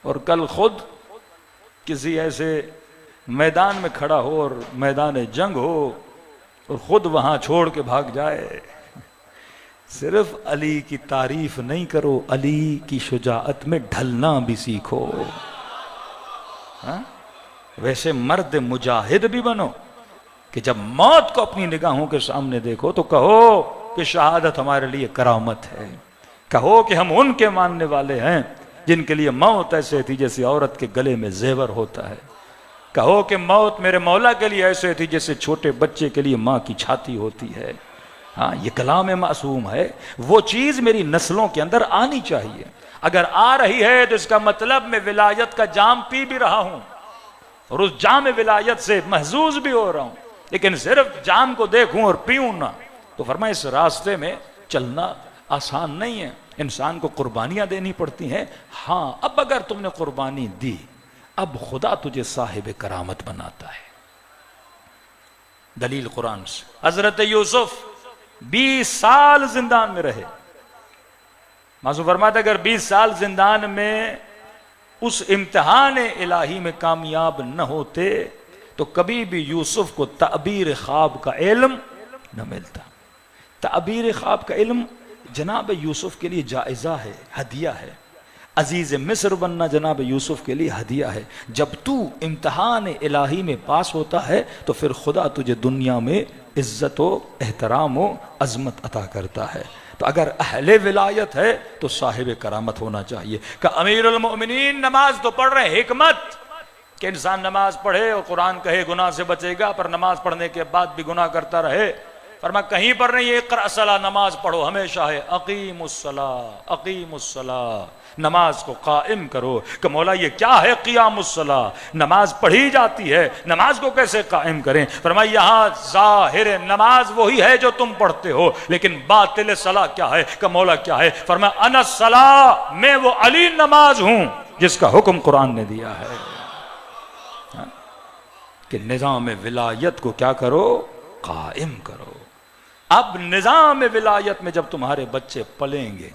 اور کل خود کسی ایسے میدان میں کھڑا ہو اور میدان جنگ ہو اور خود وہاں چھوڑ کے بھاگ جائے. صرف علی کی تعریف نہیں کرو، علی کی شجاعت میں ڈھلنا بھی سیکھو. ویسے مرد مجاہد بھی بنو کہ جب موت کو اپنی نگاہوں کے سامنے دیکھو تو کہو کہ شہادت ہمارے لیے کرامت ہے، کہو کہ ہم ان کے ماننے والے ہیں جن کے لیے موت ایسے تھی جیسے عورت کے گلے میں زیور ہوتا ہے، کہو کہ موت میرے مولا کے لیے ایسے تھی جیسے چھوٹے بچے کے لیے ماں کی چھاتی ہوتی ہے. ہاں یہ کلام معصوم ہے، وہ چیز میری نسلوں کے اندر آنی چاہیے. اگر آ رہی ہے تو اس کا مطلب میں ولایت کا جام پی بھی رہا ہوں اور اس جام ولایت سے محظوظ بھی ہو رہا ہوں. لیکن صرف جام کو دیکھوں اور پیوں نہ، تو فرمایا اس راستے میں چلنا آسان نہیں ہے، انسان کو قربانیاں دینی پڑتی ہیں. ہاں اب اگر تم نے قربانی دی، اب خدا تجھے صاحب کرامت بناتا ہے. دلیل قرآن سے، حضرت یوسف 20 سال زندان میں رہے. معصوم فرماتا اگر 20 سال زندان میں اس امتحان الہی میں کامیاب نہ ہوتے تو کبھی بھی یوسف کو تعبیر خواب کا علم نہ ملتا. تعبیر خواب کا علم جناب یوسف کے لیے جائزہ ہے، ہدیہ ہے. عزیز مصر بننا جناب یوسف کے لیے ہدیہ ہے. جب تو امتحان الہی میں پاس ہوتا ہے تو پھر خدا تجھے دنیا میں عزت و احترام و عظمت عطا کرتا ہے. تو اگر اہل ولایت ہے تو صاحب کرامت ہونا چاہیے. کہ امیر المؤمنین نماز تو پڑھ رہے ہیں، حکمت کہ انسان نماز پڑھے اور قرآن کہے گناہ سے بچے گا، پر نماز پڑھنے کے بعد بھی گناہ کرتا رہے. فرمایا کہیں پر نہیں ہے اقرأ الصلاۃ، نماز پڑھو، ہمیشہ ہے اقیم الصلاۃ، اقیم الصلاۃ، نماز کو قائم کرو. کہ مولا یہ کیا ہے قیام الصلاۃ؟ نماز پڑھی جاتی ہے، نماز کو کیسے قائم کریں؟ فرمایا یہاں ظاہر نماز وہی ہے جو تم پڑھتے ہو، لیکن باطل صلاۃ کیا ہے؟ کہ مولا کیا ہے؟ فرمایا انا الصلاۃ، میں وہ علی نماز ہوں جس کا حکم قرآن نے دیا ہے. کہ نظام ولایت کو کیا کرو؟ قائم کرو. اب نظام ولایت میں جب تمہارے بچے پلیں گے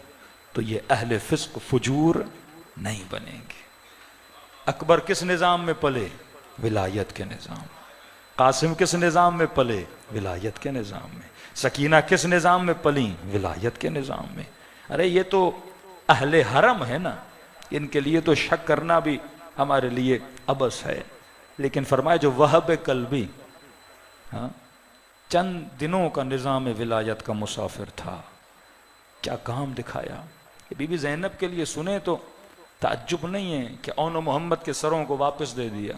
تو یہ اہل فسق فجور نہیں بنیں گے. اکبر کس نظام میں پلے؟ ولایت کے نظام. قاسم کس نظام میں پلے؟ ولایت کے نظام میں. سکینہ کس نظام میں پلیں؟ ولایت کے نظام میں. ارے یہ تو اہل حرم ہے نا، ان کے لیے تو شک کرنا بھی ہمارے لیے عبث ہے. لیکن فرمایا جو وہب قلبی چند دنوں کا نظام ولایت کا مسافر تھا، کیا کام دکھایا. بی بی زینب کے لیے سنیں تو تعجب نہیں ہے کہ اون و محمد کے سروں کو واپس دے دیا.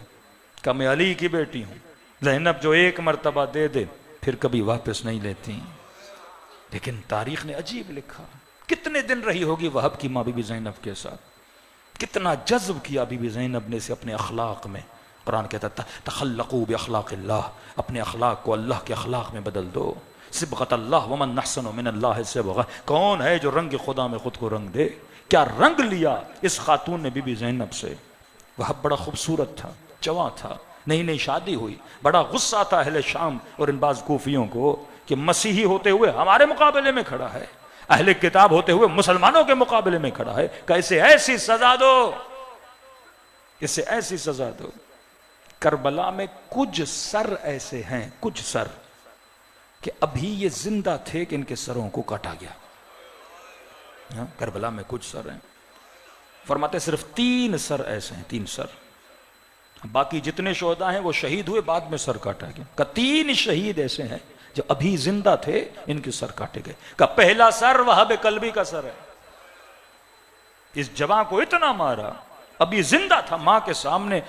کہ میں علی کی بیٹی ہوں. زینب جو ایک مرتبہ دے دے پھر کبھی واپس نہیں لیتی. لیکن تاریخ نے عجیب لکھا، کتنے دن رہی ہوگی وہب کی ماں بی بی زینب کے ساتھ، کتنا جذب کیا بی بی زینب نے سے اپنے اخلاق میں. قرآن کہتا ہے تخلقوا باخلاق اللہ، اپنے اخلاق کو اللہ کے اخلاق میں بدل دو. صبغت اللہ ومن احسن من اللہ صبغہ، کون ہے جو رنگ خدا میں خود کو رنگ دے؟ کیا رنگ لیا اس خاتون نے بی بی زینب سے. وہ بڑا خوبصورت تھا، جواں تھا، نئی نئی شادی ہوئی، بڑا غصہ تھا اہل شام اور ان بعض کوفیوں کو کہ مسیحی ہوتے ہوئے ہمارے مقابلے میں کھڑا ہے، اہل کتاب ہوتے ہوئے مسلمانوں کے مقابلے میں کھڑا ہے، کہ اسے ایسی سزا دو، اسے ایسی سزا دو۔ کربلا میں کچھ سر ایسے ہیں، کچھ سر کہ ابھی یہ زندہ تھے کہ ان کے سروں کو کاٹا گیا۔ کربلا میں کچھ سر ہیں، فرماتے صرف 3 سر ایسے ہیں، 3 سر، باقی جتنے شہداء ہیں وہ شہید ہوئے، بعد میں سر کاٹا گیا۔ کہ 3 شہید ایسے ہیں جو ابھی زندہ تھے، ان کے سر کاٹے گئے۔ کہ پہلا سر وہاب کلبی کا سر ہے، اس جوان کو اتنا مارا، ابھی زندہ تھا، ماں کے سامنے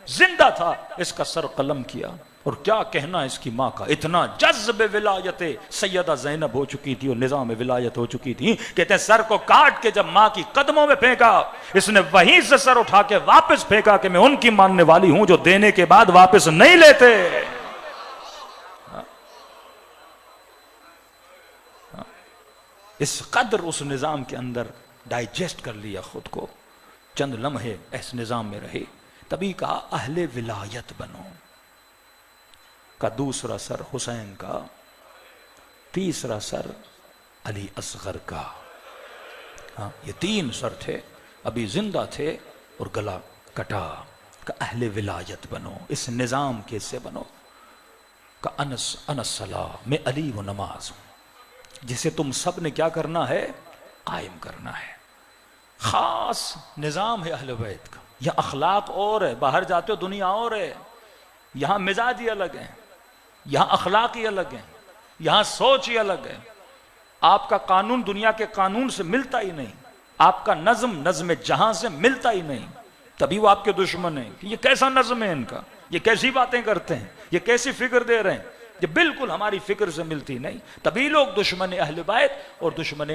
زندہ تھا، اس کا سر قلم کیا۔ اور کیا کہنا اس کی ماں کا، اتنا جذب ولایت سیدہ زینب ہو چکی تھی اور نظام ولایت ہو چکی تھی، کہتے ہیں سر کو کاٹ کے جب ماں کی قدموں میں پھینکا، اس نے وہیں سے سر اٹھا کے واپس پھینکا کہ میں ان کی ماننے والی ہوں جو دینے کے بعد واپس نہیں لیتے۔ اس قدر اس نظام کے اندر ڈائجسٹ کر لیا خود کو، چند لمحے اس نظام میں رہے، تبھی کہا اہل ولایت بنو۔ کا دوسرا سر حسین کا، تیسرا سر علی اصغر کا۔ یہ 3 سر تھے، ابھی زندہ تھے اور گلا کٹا۔ کہ اہل ولایت بنو، اس نظام کے سے بنو۔ کہ انس الصلاۃ، میں علی و نماز ہوں، جسے تم سب نے کیا کرنا ہے، قائم کرنا ہے۔ خاص نظام ہے اہل بیت کا، یہ اخلاق اور ہے، باہر جاتے ہو دنیا اور ہے، یہاں مزاج ہی الگ ہیں، یہاں اخلاق ہی الگ ہیں، یہاں سوچ ہی الگ ہے۔ آپ کا قانون دنیا کے قانون سے ملتا ہی نہیں، آپ کا نظم جہاں سے ملتا ہی نہیں، تبھی وہ آپ کے دشمن ہیں کہ یہ کیسا نظم ہے ان کا، یہ کیسی باتیں کرتے ہیں، یہ کیسی فکر دے رہے ہیں، یہ بالکل ہماری فکر سے ملتی نہیں، تبھی لوگ دشمن اہل بیت اور دشمن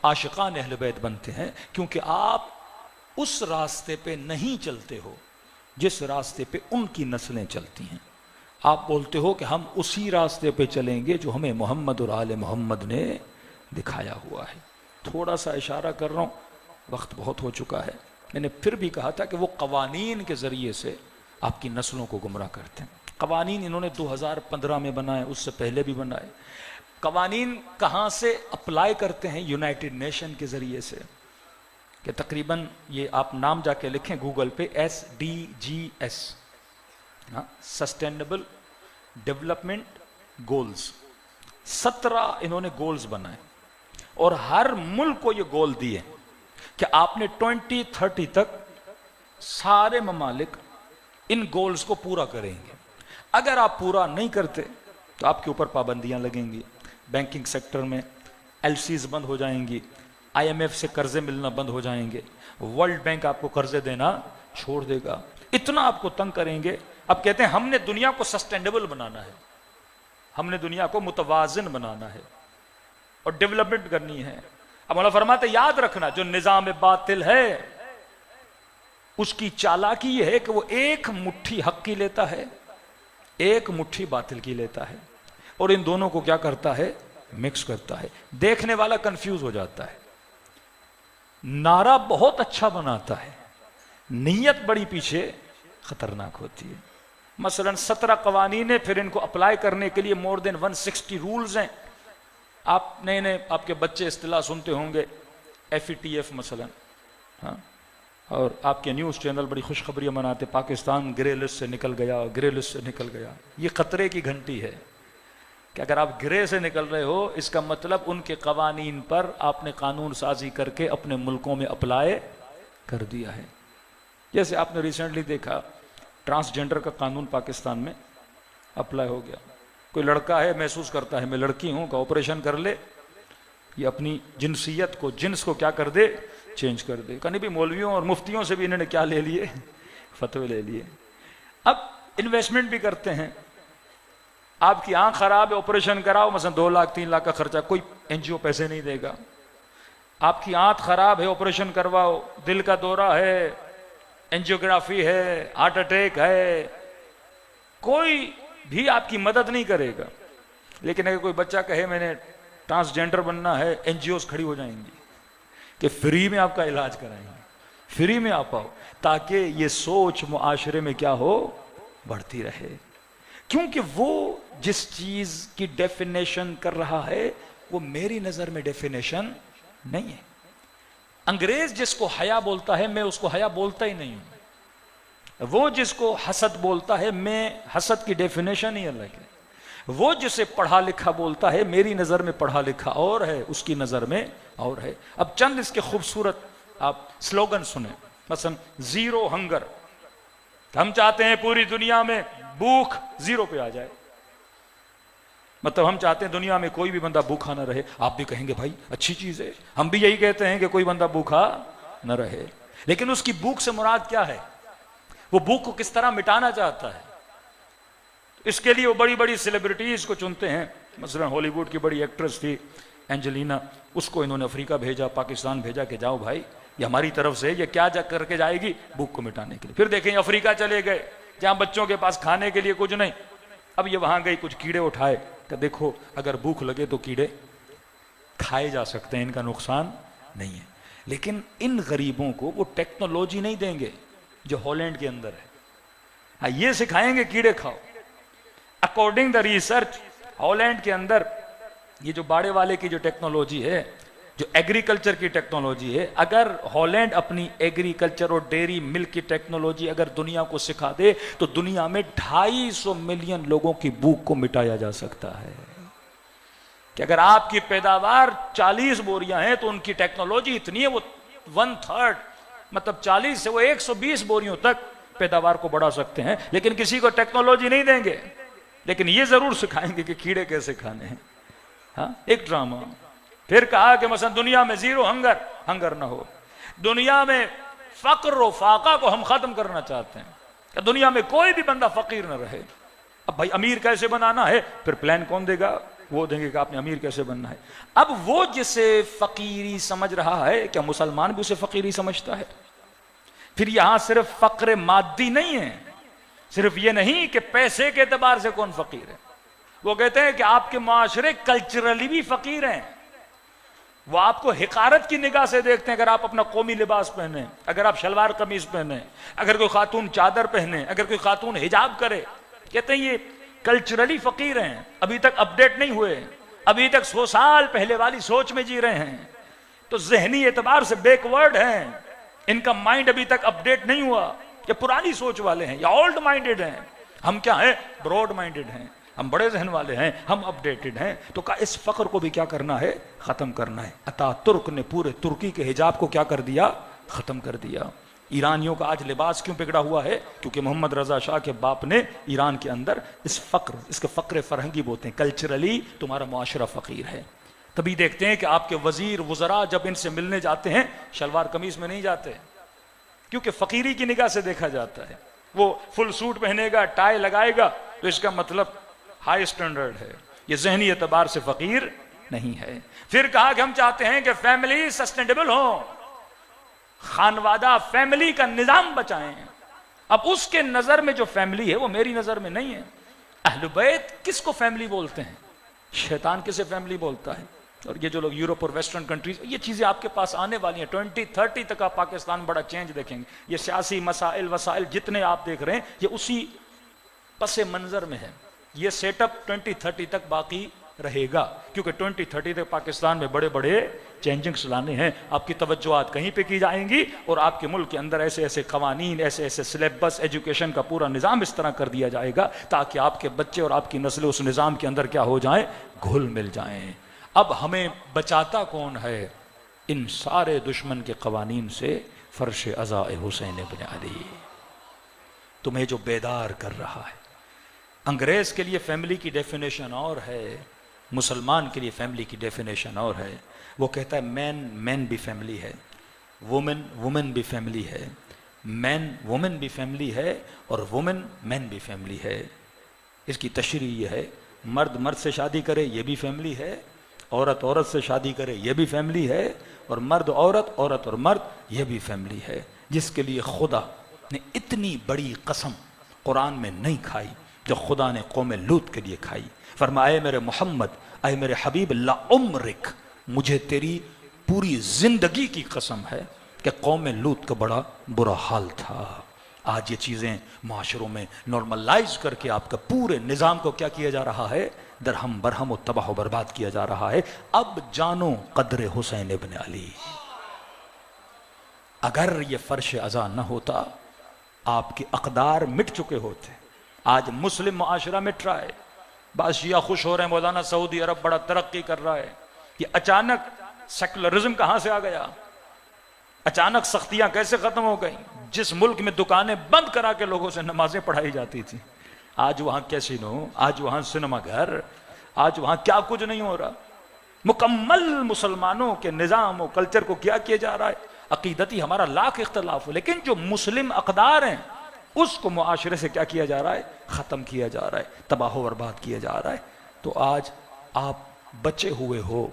عاشقان اہل بیت بنتے ہیں، کیونکہ آپ اس راستے پہ نہیں چلتے ہو جس راستے پہ ان کی نسلیں چلتی ہیں۔ آپ بولتے ہو کہ ہم اسی راستے پہ چلیں گے جو ہمیں محمد اور آل محمد نے دکھایا ہوا ہے۔ تھوڑا سا اشارہ کر رہا ہوں، وقت بہت ہو چکا ہے۔ میں نے پھر بھی کہا تھا کہ وہ قوانین کے ذریعے سے آپ کی نسلوں کو گمراہ کرتے ہیں۔ قوانین انہوں نے 2015 میں بنائے، اس سے پہلے بھی بنائے۔ قوانین کہاں سے اپلائی کرتے ہیں؟ یونائٹڈ نیشن کے ذریعے سے، کہ تقریباً یہ آپ نام جا کے لکھیں گوگل پہ، SDGs، سسٹینیبل ڈیولپمنٹ گولز، 17 انہوں نے گولز بنائے، اور ہر ملک کو یہ گول دیے کہ آپ نے 2030 تک سارے ممالک ان گولز کو پورا کریں گے۔ اگر آپ پورا نہیں کرتے تو آپ کے اوپر پابندیاں لگیں گی، بینکنگ سیکٹر میں LCs بند ہو جائیں گی، IMF سے قرضے ملنا بند ہو جائیں گے، ورلڈ بینک آپ کو قرضے دینا چھوڑ دے گا، اتنا آپ کو تنگ کریں گے۔ اب کہتے ہیں ہم نے دنیا کو سسٹینیبل بنانا ہے، ہم نے دنیا کو متوازن بنانا ہے اور ڈیولپمنٹ کرنی ہے۔ اب مولا فرماتے یاد رکھنا، جو نظام باطل ہے اس کی چالاکی یہ ہے کہ وہ ایک مٹھی حق کی لیتا ہے، ایک مٹھی باطل کی لیتا ہے، اور ان دونوں کو کیا کرتا ہے؟ مکس کرتا ہے۔ دیکھنے والا کنفیوز ہو جاتا ہے، نعرہ بہت اچھا بناتا ہے، نیت بڑی پیچھے خطرناک ہوتی ہے۔ مثلا 17 قوانین ہیں، پھر ان کو اپلائی کرنے کے لیے more than 160 رولز ہیں۔ آپ نئے آپ کے بچے اصطلاح سنتے ہوں گے، FATF مثلا، ہاں، اور آپ کے نیوز چینل بڑی خوشخبریاں مناتے، پاکستان گرے لسٹ سے نکل گیا، گرے لسٹ سے نکل گیا۔ یہ خطرے کی گھنٹی ہے کہ اگر آپ گرے سے نکل رہے ہو، اس کا مطلب ان کے قوانین پر آپ نے قانون سازی کر کے اپنے ملکوں میں اپلائی کر دیا ہے۔ جیسے آپ نے ریسنٹلی دیکھا، ٹرانسجنڈر کا قانون پاکستان میں اپلائی ہو گیا۔ کوئی لڑکا ہے، محسوس کرتا ہے میں لڑکی ہوں، کا آپریشن کر لے، یہ اپنی جنسیت کو، جنس کو کیا کر دے؟ چینج کر دے۔ کہیں بھی مولویوں اور مفتیوں سے بھی انہوں نے کیا لے لیے؟ فتوے لے لیے۔ اب انویسٹمنٹ بھی کرتے ہیں، آپ کی آنکھ خراب ہے، آپریشن کراؤ، مثلا 2 لاکھ 3 لاکھ کا خرچہ، کوئی NGO پیسے نہیں دے گا۔ آپ کی آنکھ خراب ہے، آپریشن کرواؤ، دل کا دورہ ہے، انجیوگرافی ہے، ہارٹ اٹیک ہے، کوئی بھی آپ کی مدد نہیں کرے گا۔ لیکن اگر کوئی بچہ کہے میں نے ٹرانسجنڈر بننا ہے، NGOs کھڑی ہو جائیں گی کہ فری میں آپ کا علاج کرائیں گے، فری میں آ پاؤ، تاکہ یہ سوچ معاشرے میں کیا ہو، بڑھتی رہے. کیونکہ وہ جس چیز کی ڈیفینیشن کر رہا ہے وہ میری نظر میں ڈیفینیشن نہیں ہے. انگریز جس کو حیا بولتا ہے میں اس کو حیا بولتا ہی نہیں ہوں. وہ جس کو حسد بولتا ہے میں حسد کی ڈیفینیشن ہی الگ ہے. وہ جسے پڑھا لکھا بولتا ہے میری نظر میں پڑھا لکھا اور ہے، اس کی نظر میں اور ہے. اب چند اس کے خوبصورت آپ سلوگن سنیں. مثلا زیرو ہنگر، ہم چاہتے ہیں پوری دنیا میں بھوک زیرو پہ آ جائے. مطلب ہم چاہتے ہیں دنیا میں کوئی بھی بندہ بھوکا نہ رہے. آپ بھی کہیں گے بھائی اچھی چیز ہے، ہم بھی یہی کہتے ہیں کہ کوئی بندہ بھوکا نہ رہے. لیکن اس کی بھوک سے مراد کیا ہے؟ وہ بھوک کو کس طرح مٹانا چاہتا ہے؟ اس کے لیے وہ بڑی بڑی سیلیبریٹیز کو چنتے ہیں. مثلا ہالی ووڈ کی بڑی ایکٹریس تھی اینجلینا، اس کو انہوں نے افریقہ بھیجا، پاکستان بھیجا کہ جاؤ بھائی یہ ہماری طرف سے یہ کیا کر کے جائے گی، بھوک کو مٹانے کے لیے. پھر دیکھیں افریقہ چلے گئے جہاں بچوں کے پاس کھانے کے لیے کچھ نہیں. اب یہ وہاں گئی، کچھ کیڑے اٹھائے کہ دیکھو اگر بھوک لگے تو کیڑے کھائے جا سکتے ہیں، ان کا نقصان نہیں ہے. لیکن ان غریبوں کو وہ ٹیکنالوجی نہیں دیں گے جو ہالینڈ کے اندر ہے. ہاں یہ سکھائیں گے کیڑے کھاؤ. اکارڈنگ دا ریسرچ ہالینڈ کے اندر یہ جو باڑے والے کی جو ٹیکنالوجی ہے، جو ایگریکلچر کی ٹیکنالوجی ہے، اگر ہالینڈ اپنی ایگریکلچر اور ڈیری ملک کی ٹیکنالوجی اگر دنیا کو سکھا دے تو دنیا میں 250 ملین لوگوں کی بھوک کو مٹایا جا سکتا ہے. کہ اگر آپ کی پیداوار 40 بوریاں ہیں تو ان کی ٹیکنالوجی اتنی ہے وہ 1/3 مطلب 40 سے وہ 120 بوریوں تک پیداوار کو بڑھا سکتے ہیں. لیکن کسی کو ٹیکنالوجی نہیں دیں گے، لیکن یہ ضرور سکھائیں گے کہ کیڑے کیسے کھانے ہیں. ہاں ایک ڈرامہ. پھر کہا کہ مثلا دنیا میں زیرو ہنگر نہ ہو. دنیا میں فقر و فاقہ کو ہم ختم کرنا چاہتے ہیں کہ دنیا میں کوئی بھی بندہ فقیر نہ رہے. اب بھائی امیر کیسے بنانا ہے؟ پھر پلان کون دے گا؟ وہ دیں گے کہ آپ نے امیر کیسے بننا ہے. اب وہ جسے فقیری سمجھ رہا ہے، کیا مسلمان بھی اسے فقیری سمجھتا ہے؟ پھر یہاں صرف فقر مادی نہیں ہے، صرف یہ نہیں کہ پیسے کے اعتبار سے کون فقیر ہے. وہ کہتے ہیں کہ آپ کے معاشرے کلچرلی بھی فقیر ہیں. وہ آپ کو حقارت کی نگاہ سے دیکھتے ہیں اگر آپ اپنا قومی لباس پہنے، اگر آپ شلوار قمیض پہنے، اگر کوئی خاتون چادر پہنے، اگر کوئی خاتون حجاب کرے. کہتے ہیں یہ کلچرلی فقیر ہیں، ابھی تک اپڈیٹ نہیں ہوئے، ابھی تک 100 سال پہلے والی سوچ میں جی رہے ہیں، تو ذہنی اعتبار سے بیک ورڈ ہیں. ان کا مائنڈ ابھی تک اپڈیٹ نہیں ہوا. یہ پرانی سوچ والے ہیں، یا اولڈ مائنڈڈ ہیں. ہم کیا ہیں؟ براڈ مائنڈڈ ہیں، ہم بڑے ذہن والے ہیں، ہم اپڈیٹڈ ہیں. تو کہا اس فقر کو بھی کیا کرنا ہے؟ ختم کرنا ہے. اتا ترک نے پورے ترکی کے حجاب کو کیا کر دیا؟ ختم کر دیا. ایرانیوں کا آج لباس کیوں بگڑا ہوا ہے؟ کیونکہ محمد رضا شاہ کے باپ نے ایران کے اندر اس کے فقر فرہنگی بولتے ہیں. کلچرلی تمہارا معاشرہ فقیر ہے. تبھی دیکھتے ہیں کہ آپ کے وزیر وزراء جب ان سے ملنے جاتے ہیں شلوار قمیض میں نہیں جاتے، کیونکہ فقیری کی نگاہ سے دیکھا جاتا ہے. وہ فل سوٹ پہنے گا، ٹائی لگائے گا تو اس کا مطلب ہائی سٹینڈرڈ ہے. یہ ذہنی اعتبار سے فقیر نہیں ہے. پھر کہا کہ ہم چاہتے ہیں کہ فیملی سسٹینیبل ہو، خانوادہ فیملی کا نظام بچائیں. اب اس کے نظر میں جو فیملی ہے وہ میری نظر میں نہیں ہے. اہل بیت کس کو فیملی بولتے ہیں؟ شیطان کسے فیملی بولتا ہے؟ اور یہ جو لوگ یورپ اور ویسٹرن کنٹریز، یہ چیزیں آپ کے پاس آنے والی ہیں. 2030 تک آپ پاکستان بڑا چینج دیکھیں گے. یہ سیاسی مسائل وسائل جتنے آپ دیکھ رہے ہیں یہ اسی پس منظر میں ہے. یہ سیٹ اپ 2030 تک باقی رہے گا، کیونکہ 2030 تک پاکستان میں بڑے بڑے چینجنگز لانے ہیں. آپ کی توجہات کہیں پہ کی جائیں گی اور آپ کے ملک کے اندر ایسے ایسے قوانین، ایسے ایسے سلیبس، ایجوکیشن کا پورا نظام اس طرح کر دیا جائے گا تاکہ آپ کے بچے اور آپ کی نسلیں اس نظام کے اندر کیا ہو جائیں؟ گھل مل جائیں. اب ہمیں بچاتا کون ہے ان سارے دشمن کے قوانین سے؟ فرش عزا حسین ابن علی تمہیں جو بیدار کر رہا ہے. انگریز کے لیے فیملی کی ڈیفینیشن اور ہے، مسلمان کے لیے فیملی کی ڈیفینیشن اور ہے. وہ کہتا ہے مین بھی فیملی ہے، وومن بھی فیملی ہے، مین وومن بھی فیملی ہے، اور وومن مین بھی فیملی ہے. اس کی تشریح یہ ہے، مرد مرد سے شادی کرے یہ بھی فیملی ہے، عورت عورت سے شادی کرے یہ بھی فیملی ہے، اور مرد عورت، عورت اور مرد یہ بھی فیملی ہے. جس کے لیے خدا نے اتنی بڑی قسم قرآن میں نہیں کھائی جو خدا نے قوم لوط کے لیے کھائی. فرمایا اے میرے محمد، اے میرے حبیب، لعمرک، مجھے تیری پوری زندگی کی قسم ہے کہ قوم لوط کا بڑا برا حال تھا۔ آج یہ چیزیں معاشروں میں نارملائز کر کے آپ کا پورے نظام کو کیا کیا جا رہا ہے؟ درہم برہم و تباہ و برباد کیا جا رہا ہے۔ اب جانو قدر حسین ابن علی۔ اگر یہ فرش عزا نہ ہوتا آپ کے اقدار مٹ چکے ہوتے۔ آج مسلم معاشرہ مٹ رہا ہے، بعض شیعہ خوش ہو رہے ہیں مولانا سعودی عرب بڑا ترقی کر رہا ہے۔ یہ اچانک سیکولرزم کہاں سے آ گیا؟ اچانک سختیاں کیسے ختم ہو گئیں؟ جس ملک میں دکانیں بند کرا کے لوگوں سے نمازیں پڑھائی جاتی تھی، آج وہاں کیسینو، آج وہاں سنیما گھر، آج وہاں کیا کچھ نہیں ہو رہا۔ مکمل مسلمانوں کے نظام و کلچر کو کیا کیا جا رہا ہے؟ عقیدتی ہمارا لاکھ اختلاف ہو، لیکن جو مسلم اقدار ہیں اس کو معاشرے سے کیا کیا جا رہا ہے؟ ختم کیا جا رہا ہے، تباہ و برباد کیا جا رہا ہے۔ تو آج آپ بچے ہوئے ہو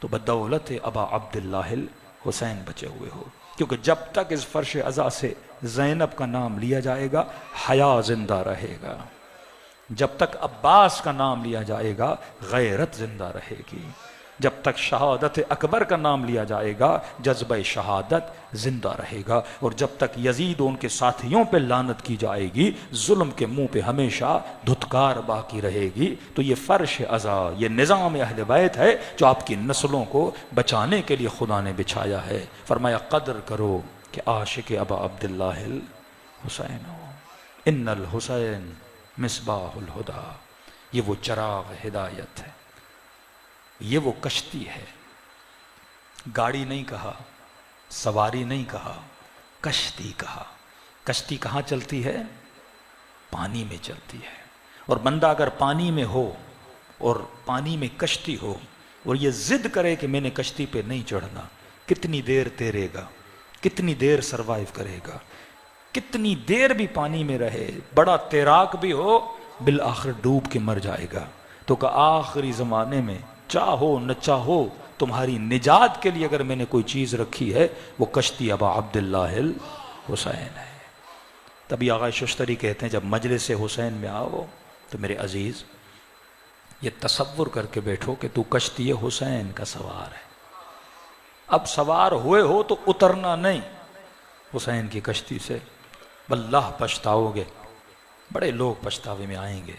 تو بدولت ابا عبداللہ الحسین بچے ہوئے ہو، کیونکہ جب تک اس فرش عزا سے زینب کا نام لیا جائے گا حیا زندہ رہے گا، جب تک عباس کا نام لیا جائے گا غیرت زندہ رہے گی، جب تک شہادت اکبر کا نام لیا جائے گا جذبہ شہادت زندہ رہے گا، اور جب تک یزید و ان کے ساتھیوں پہ لعنت کی جائے گی ظلم کے منہ پہ ہمیشہ دھتکار باقی رہے گی۔ تو یہ فرش عزا، یہ نظام اہل بیت ہے جو آپ کی نسلوں کو بچانے کے لیے خدا نے بچھایا ہے۔ فرمایا قدر کرو کہ عاشق ابا عبداللہ الحسین ہو، ان الحسین مصباح الہدا، یہ وہ چراغ ہدایت ہے، یہ وہ کشتی ہے۔ گاڑی نہیں کہا، سواری نہیں کہا، کشتی کہا۔ کشتی کہاں چلتی ہے؟ پانی میں چلتی ہے۔ اور بندہ اگر پانی میں ہو اور پانی میں کشتی ہو اور یہ ضد کرے کہ میں نے کشتی پہ نہیں چڑھنا، کتنی دیر تیرے گا، کتنی دیر سروائیو کرے گا، کتنی دیر بھی پانی میں رہے، بڑا تیراک بھی ہو بالآخر ڈوب کے مر جائے گا۔ تو کہ آخری زمانے میں چاہو نہ چاہو تمہاری نجات کے لیے اگر میں نے کوئی چیز رکھی ہے وہ کشتی ابا عبداللہ الحسین ہے۔ تبھی آغا ششتری کہتے ہیں جب مجلس حسین میں آؤ تو میرے عزیز یہ تصور کر کے بیٹھو کہ تو کشتی حسین کا سوار ہے۔ اب سوار ہوئے ہو تو اترنا نہیں حسین کی کشتی سے، واللہ پچھتاؤ گے۔ بڑے لوگ پچھتاوے میں آئیں گے،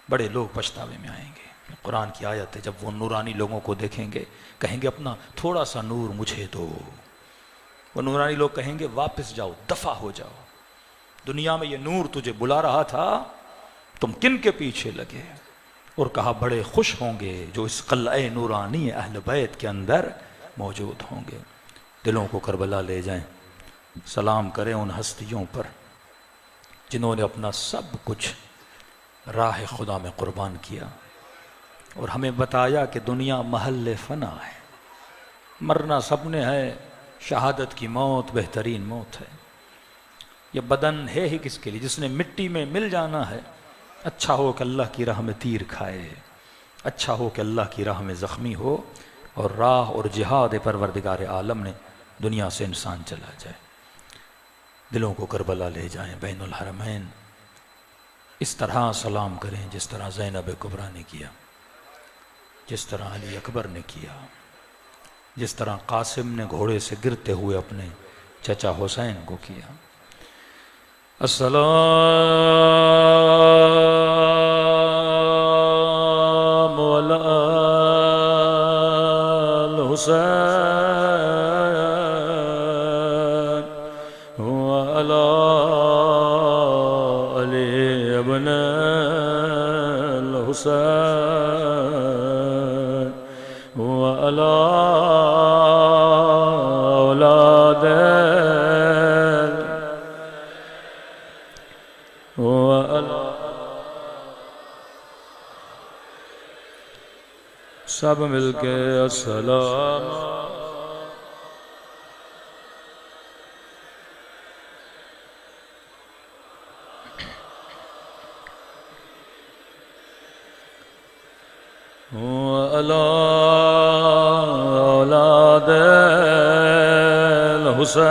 بڑے لوگ پچھتاوے میں آئیں گے۔ قرآن کی آیت ہے جب وہ نورانی لوگوں کو دیکھیں گے کہیں گے اپنا تھوڑا سا نور مجھے دو۔ وہ نورانی لوگ کہیں گے واپس جاؤ، دفع ہو جاؤ، دنیا میں یہ نور تجھے بلا رہا تھا، تم کن کے پیچھے لگے؟ اور کہا بڑے خوش ہوں گے جو اس قلعہ نورانی اہل بیت کے اندر موجود ہوں گے۔ دلوں کو کربلا لے جائیں، سلام کریں ان ہستیوں پر جنہوں نے اپنا سب کچھ راہ خدا میں قربان کیا اور ہمیں بتایا کہ دنیا محل فنا ہے، مرنا سب نے ہے، شہادت کی موت بہترین موت ہے۔ یہ بدن ہے ہی کس کے لیے؟ جس نے مٹی میں مل جانا ہے۔ اچھا ہو کہ اللہ کی راہ میں تیر کھائے، اچھا ہو کہ اللہ کی راہ میں زخمی ہو اور راہ اور جہاد پروردگار عالم نے دنیا سے انسان چلا جائے۔ دلوں کو کربلا لے جائیں، بین الحرمین اس طرح سلام کریں جس طرح زینب کبریٰ نے کیا، جس طرح علی اکبر نے کیا، جس طرح قاسم نے گھوڑے سے گرتے ہوئے اپنے چچا حسین کو کیا۔ السلام علی الحسین وعلی علی ابن الحسین وعلی اولاد سب مل کے السلام وعلی اولاد الحسین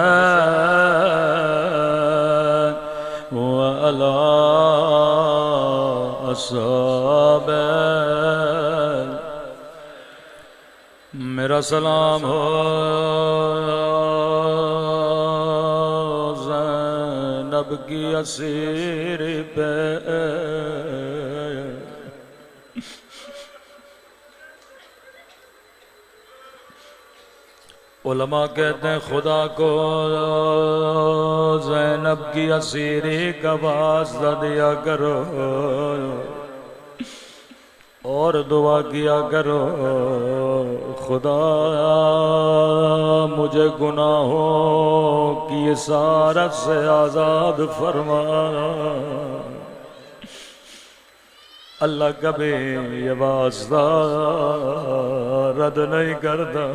وعلی اصحاب میرا سلام ہو زینب کی اسیر پہ علماء کہتے ہیں خدا کو زینب کی اسیری کا واسطہ دیا کرو اور دعا کیا کرو خدا مجھے گناہوں کی اسارت سے آزاد فرما. اللہ کبھی یہ واسطہ رد نہیں کرتا.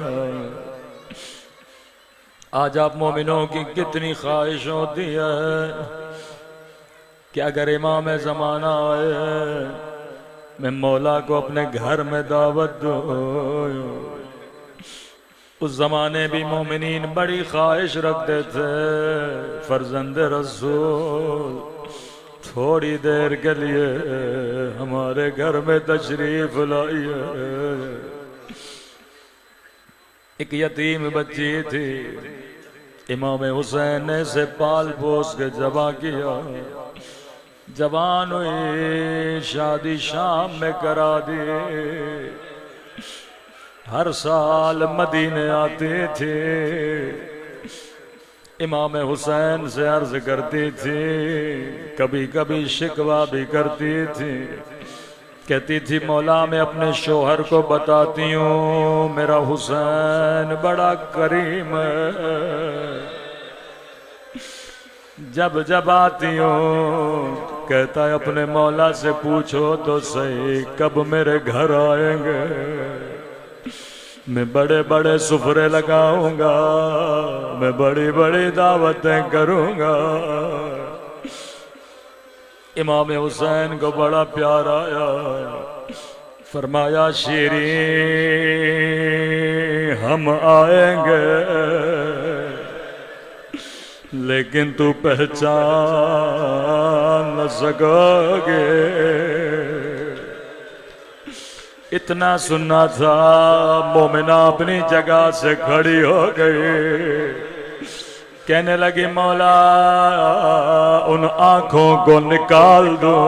آج آپ مومنوں کی کتنی خواہش ہوتی ہے کہ اگر امام زمانہ آئے میں مولا کو اپنے گھر میں دعوت دوں. اس زمانے بھی مومنین بڑی خواہش رکھتے تھے فرزند رسول تھوڑی دیر کے لیے ہمارے گھر میں تشریف لائیے. ایک یتیم بچی تھی امام حسین نے اسے پال پوس کے ذبح کیا. جوان ہوئی شادی شام میں کرا دی. ہر سال مدینے آتی تھی امام حسین سے عرض کرتی تھی کبھی کبھی شکوہ بھی کرتی تھی. کہتی تھی مولا میں اپنے شوہر کو بتاتی ہوں میرا حسین بڑا کریم ہے. جب آتی ہوں کہتا ہے اپنے مولا سے پوچھو تو صحیح کب میرے گھر آئیں گے. میں بڑے بڑے سفرے لگاؤں گا میں بڑی بڑی دعوتیں کروں گا. امام حسین کو بڑا پیار آیا. فرمایا شیریں ہم آئیں گے لیکن تو پہچان نہ سکو گے. اتنا سننا تھا مومنہ اپنی جگہ سے کھڑی ہو گئی. کہنے لگی مولا ان آنکھوں کو نکال دو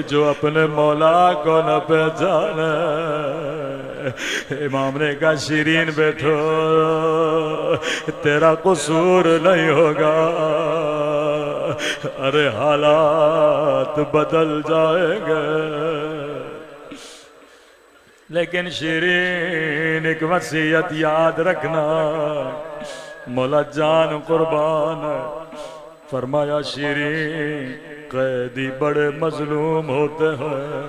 جو اپنے مولا کو نہ پہچانے. امام نے کہا شیرین بیٹھو تیرا قصور نہیں ہوگا. ارے حالات بدل جائیں گے. لیکن شیرین ایک وصیت یاد رکھنا مولا جان قربان. فرمایا شیرین قیدی بڑے مظلوم ہوتے ہیں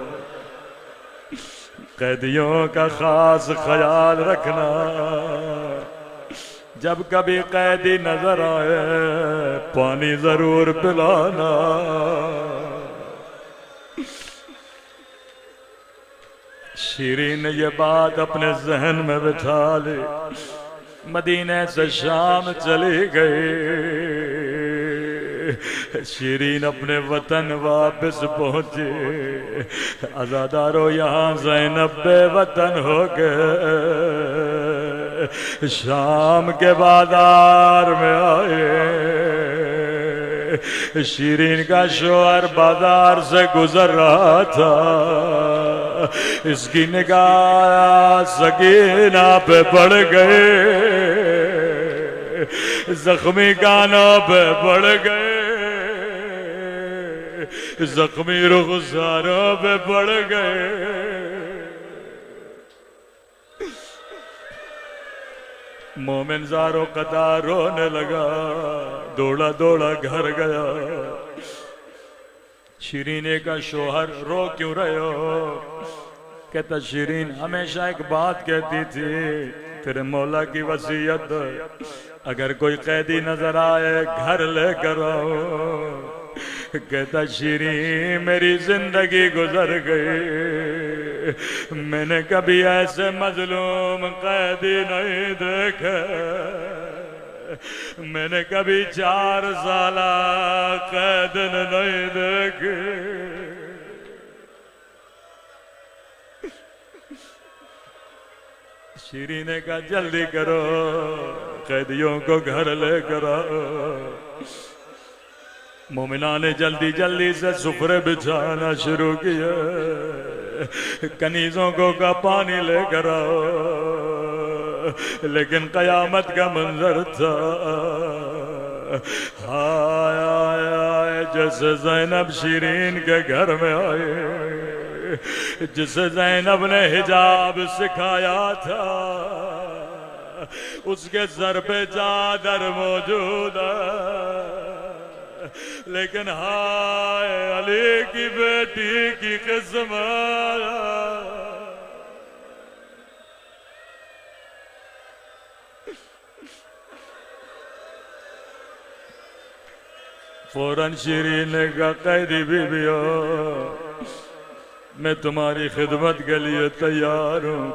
قیدیوں کا خاص خیال رکھنا. جب کبھی قیدی نظر آئے پانی ضرور پلانا. شیرین نے یہ بات اپنے ذہن میں بٹھا لی. مدینے سے شام چلی گئی. شیرین اپنے وطن واپس پہنچی. عزادارو یہاں زینب بے وطن ہو گئے. شام کے بازار میں آئے. شیرین کا شوہر بازار سے گزر رہا تھا. اس کی نگاہ سکینہ پہ پڑ گئے. زخمی کانوں پہ پڑ گئے. زخمی رخساروں پہ پڑ گئے. مومن زارو قطار رونے لگا. دوڑا دوڑا گھر گیا. شیرینے کا شوہر رو کیوں رہے ہو؟ کہتا شیرین ہمیشہ ایک بات کہتی تھی تیرے مولا کی وصیت اگر کوئی قیدی نظر آئے گھر لے کر آؤ. کہتا شیرین میری زندگی گزر گئی. میں نے کبھی ایسے مظلوم قیدی نہیں دیکھے. میں نے کبھی 4 سالہ قید نہیں دیکھے. شیرین نے کہا جلدی کرو قیدیوں کو گھر لے کر آؤ۔ مومنان نے جلدی جلدی سے سفرے بچھانا شروع کیا، کنیزوں کو کا پانی لے کر آؤ، لیکن قیامت کا منظر تھا۔ ہائے ہائے ہائے، جیسے زینب شیرین کے گھر میں آئے، جسے زینب نے حجاب سکھایا تھا، اس کے سر پہ چادر موجود ہے، لیکن ہائے علی کی بیٹی کی قسمت۔ فوراً شیرین نے کہا قیدی بیویوں، میں تمہاری خدمت کے لیے تیار ہوں،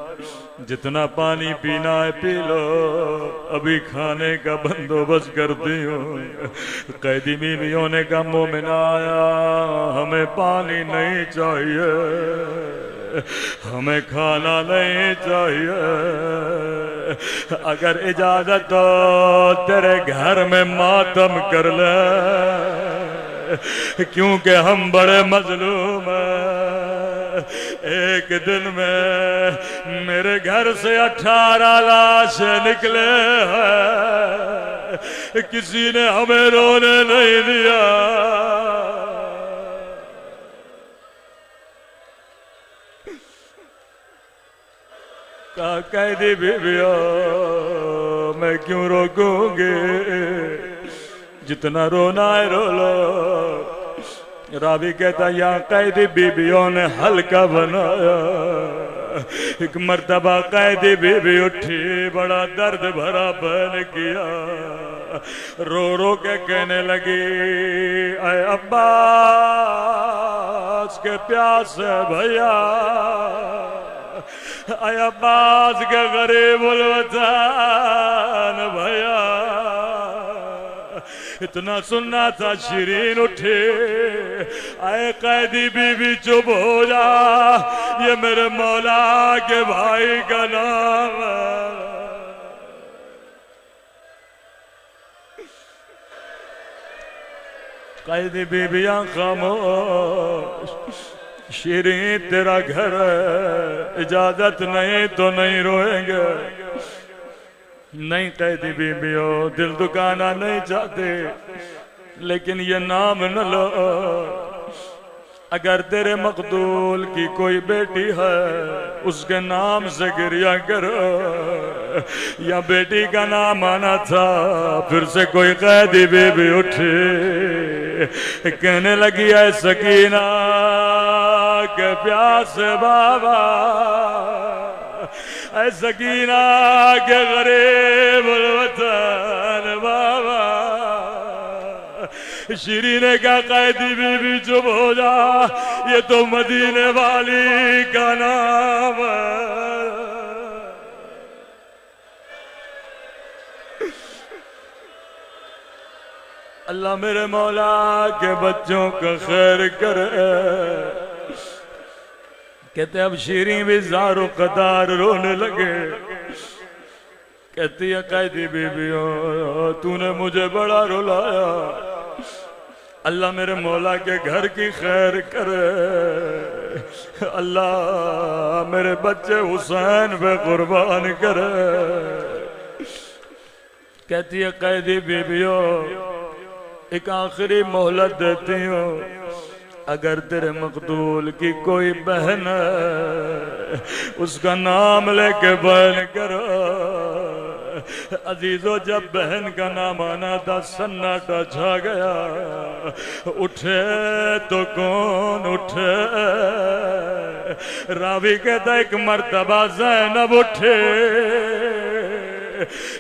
جتنا پانی پینا ہے پی لو، ابھی کھانے کا بندوبست کرتی ہوں۔ قیدی بیویوں نے کہا مومن آیا، ہمیں پانی نہیں چاہیے، ہمیں کھانا نہیں چاہیے، اگر اجازت ہو تیرے گھر میں ماتم کر لے، کیونکہ ہم بڑے مظلوم ہیں۔ ایک دن میں میرے گھر سے 18 لاشیں نکلے ہیں، کسی نے ہمیں رونے نہیں دیا۔ کہا قیدی بیویوں، میں کیوں روکوں گی، جتنا رونا ہے رو لو۔ راوی کہتا یا قیدی بیویوں نے حلقہ بنایا، ایک مرتبہ قیدی بیوی اٹھی، بڑا درد بھرا بہن کیا، رو رو کے کہنے لگی اے عباس کے پیاسے بھیا، اے عباس کے غریب الوطن بھیا۔ اتنا سننا تھا، شیرین اٹھے، اے قیدی بیوی چپ ہو جا، یہ میرے مولا کے بھائی کا نام ہے۔ قیدی بیویاں خاموش، شیرین تیرا گھر ہے، اجازت نہیں تو نہیں روئیں گے۔ نہیں قیدی بیویوں، دل دکانا نہیں چاہتے، لیکن یہ نام نہ لو، اگر تیرے مقتول کی کوئی بیٹی ہے اس کے نام سے گریہ کرو، یا بیٹی کا نام آنا تھا۔ پھر سے کوئی قیدی بیوی اٹھی، کہنے لگی اے سکینہ کے پیاسے بابا، اے سکینہ کے غریب الوطن بابا۔ شیرین نے کہا قیدی بیوی چپ ہو جا، یہ تو مدینے والی کا نام ہے۔ اللہ میرے مولا کے بچوں کا خیر کرے۔ کہتے اب شیرین بھی زار و قطار رونے لگے، کہتی ہے قیدی بیویوں تو نے مجھے بڑا رلایا، اللہ میرے مولا کے گھر کی خیر کرے، اللہ میرے بچے حسین پہ قربان کرے۔ کہتی ہے قیدی بیویوں ایک آخری مہلت دیتی ہوں، اگر تیرے مقتول کی کوئی بہن ہے اس کا نام لے کے بیان کرو۔ عزیزو جب بہن کا نام آنا تھا سناٹا چھا گیا، اٹھے تو کون اٹھے؟ راوی کہتا ایک مرتبہ زینب اٹھے،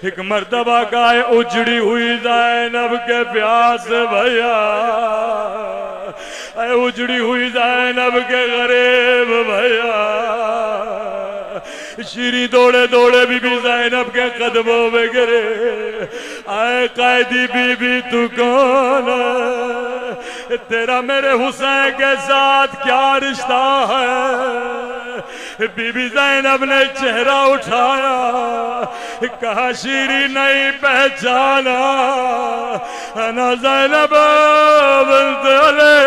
ایک مرتبہ گائے اجڑی ہوئی زینب کے پیاس بھیا، اے اجڑی ہوئی زینب کے غریب بھیا۔ شیری دوڑے دوڑے بی بی زینب کے قدموں میں گرے، اے قیدی بی بی تو کون ہے؟ تیرا میرے حسین کے ساتھ کیا رشتہ ہے؟ بی بی زینب نے چہرہ اٹھایا، کہا شیری نہیں پہچانا، انا زینب بنت علی،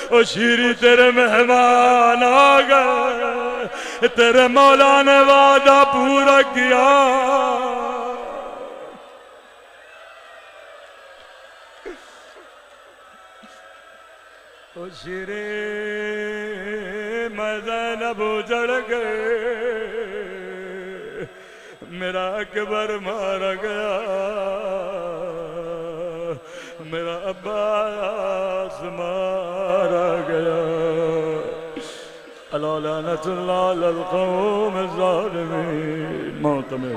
او شیری تیرے مہمان آ گئے، تیرے مولا نے وعدہ پورا کیا۔ او شیری میں زینب اجڑ گئے، میرا اکبر مارا گیا، میرا عباس مارا گیا، الا لعنت اللہ علی القوم الظالمین۔ موت میں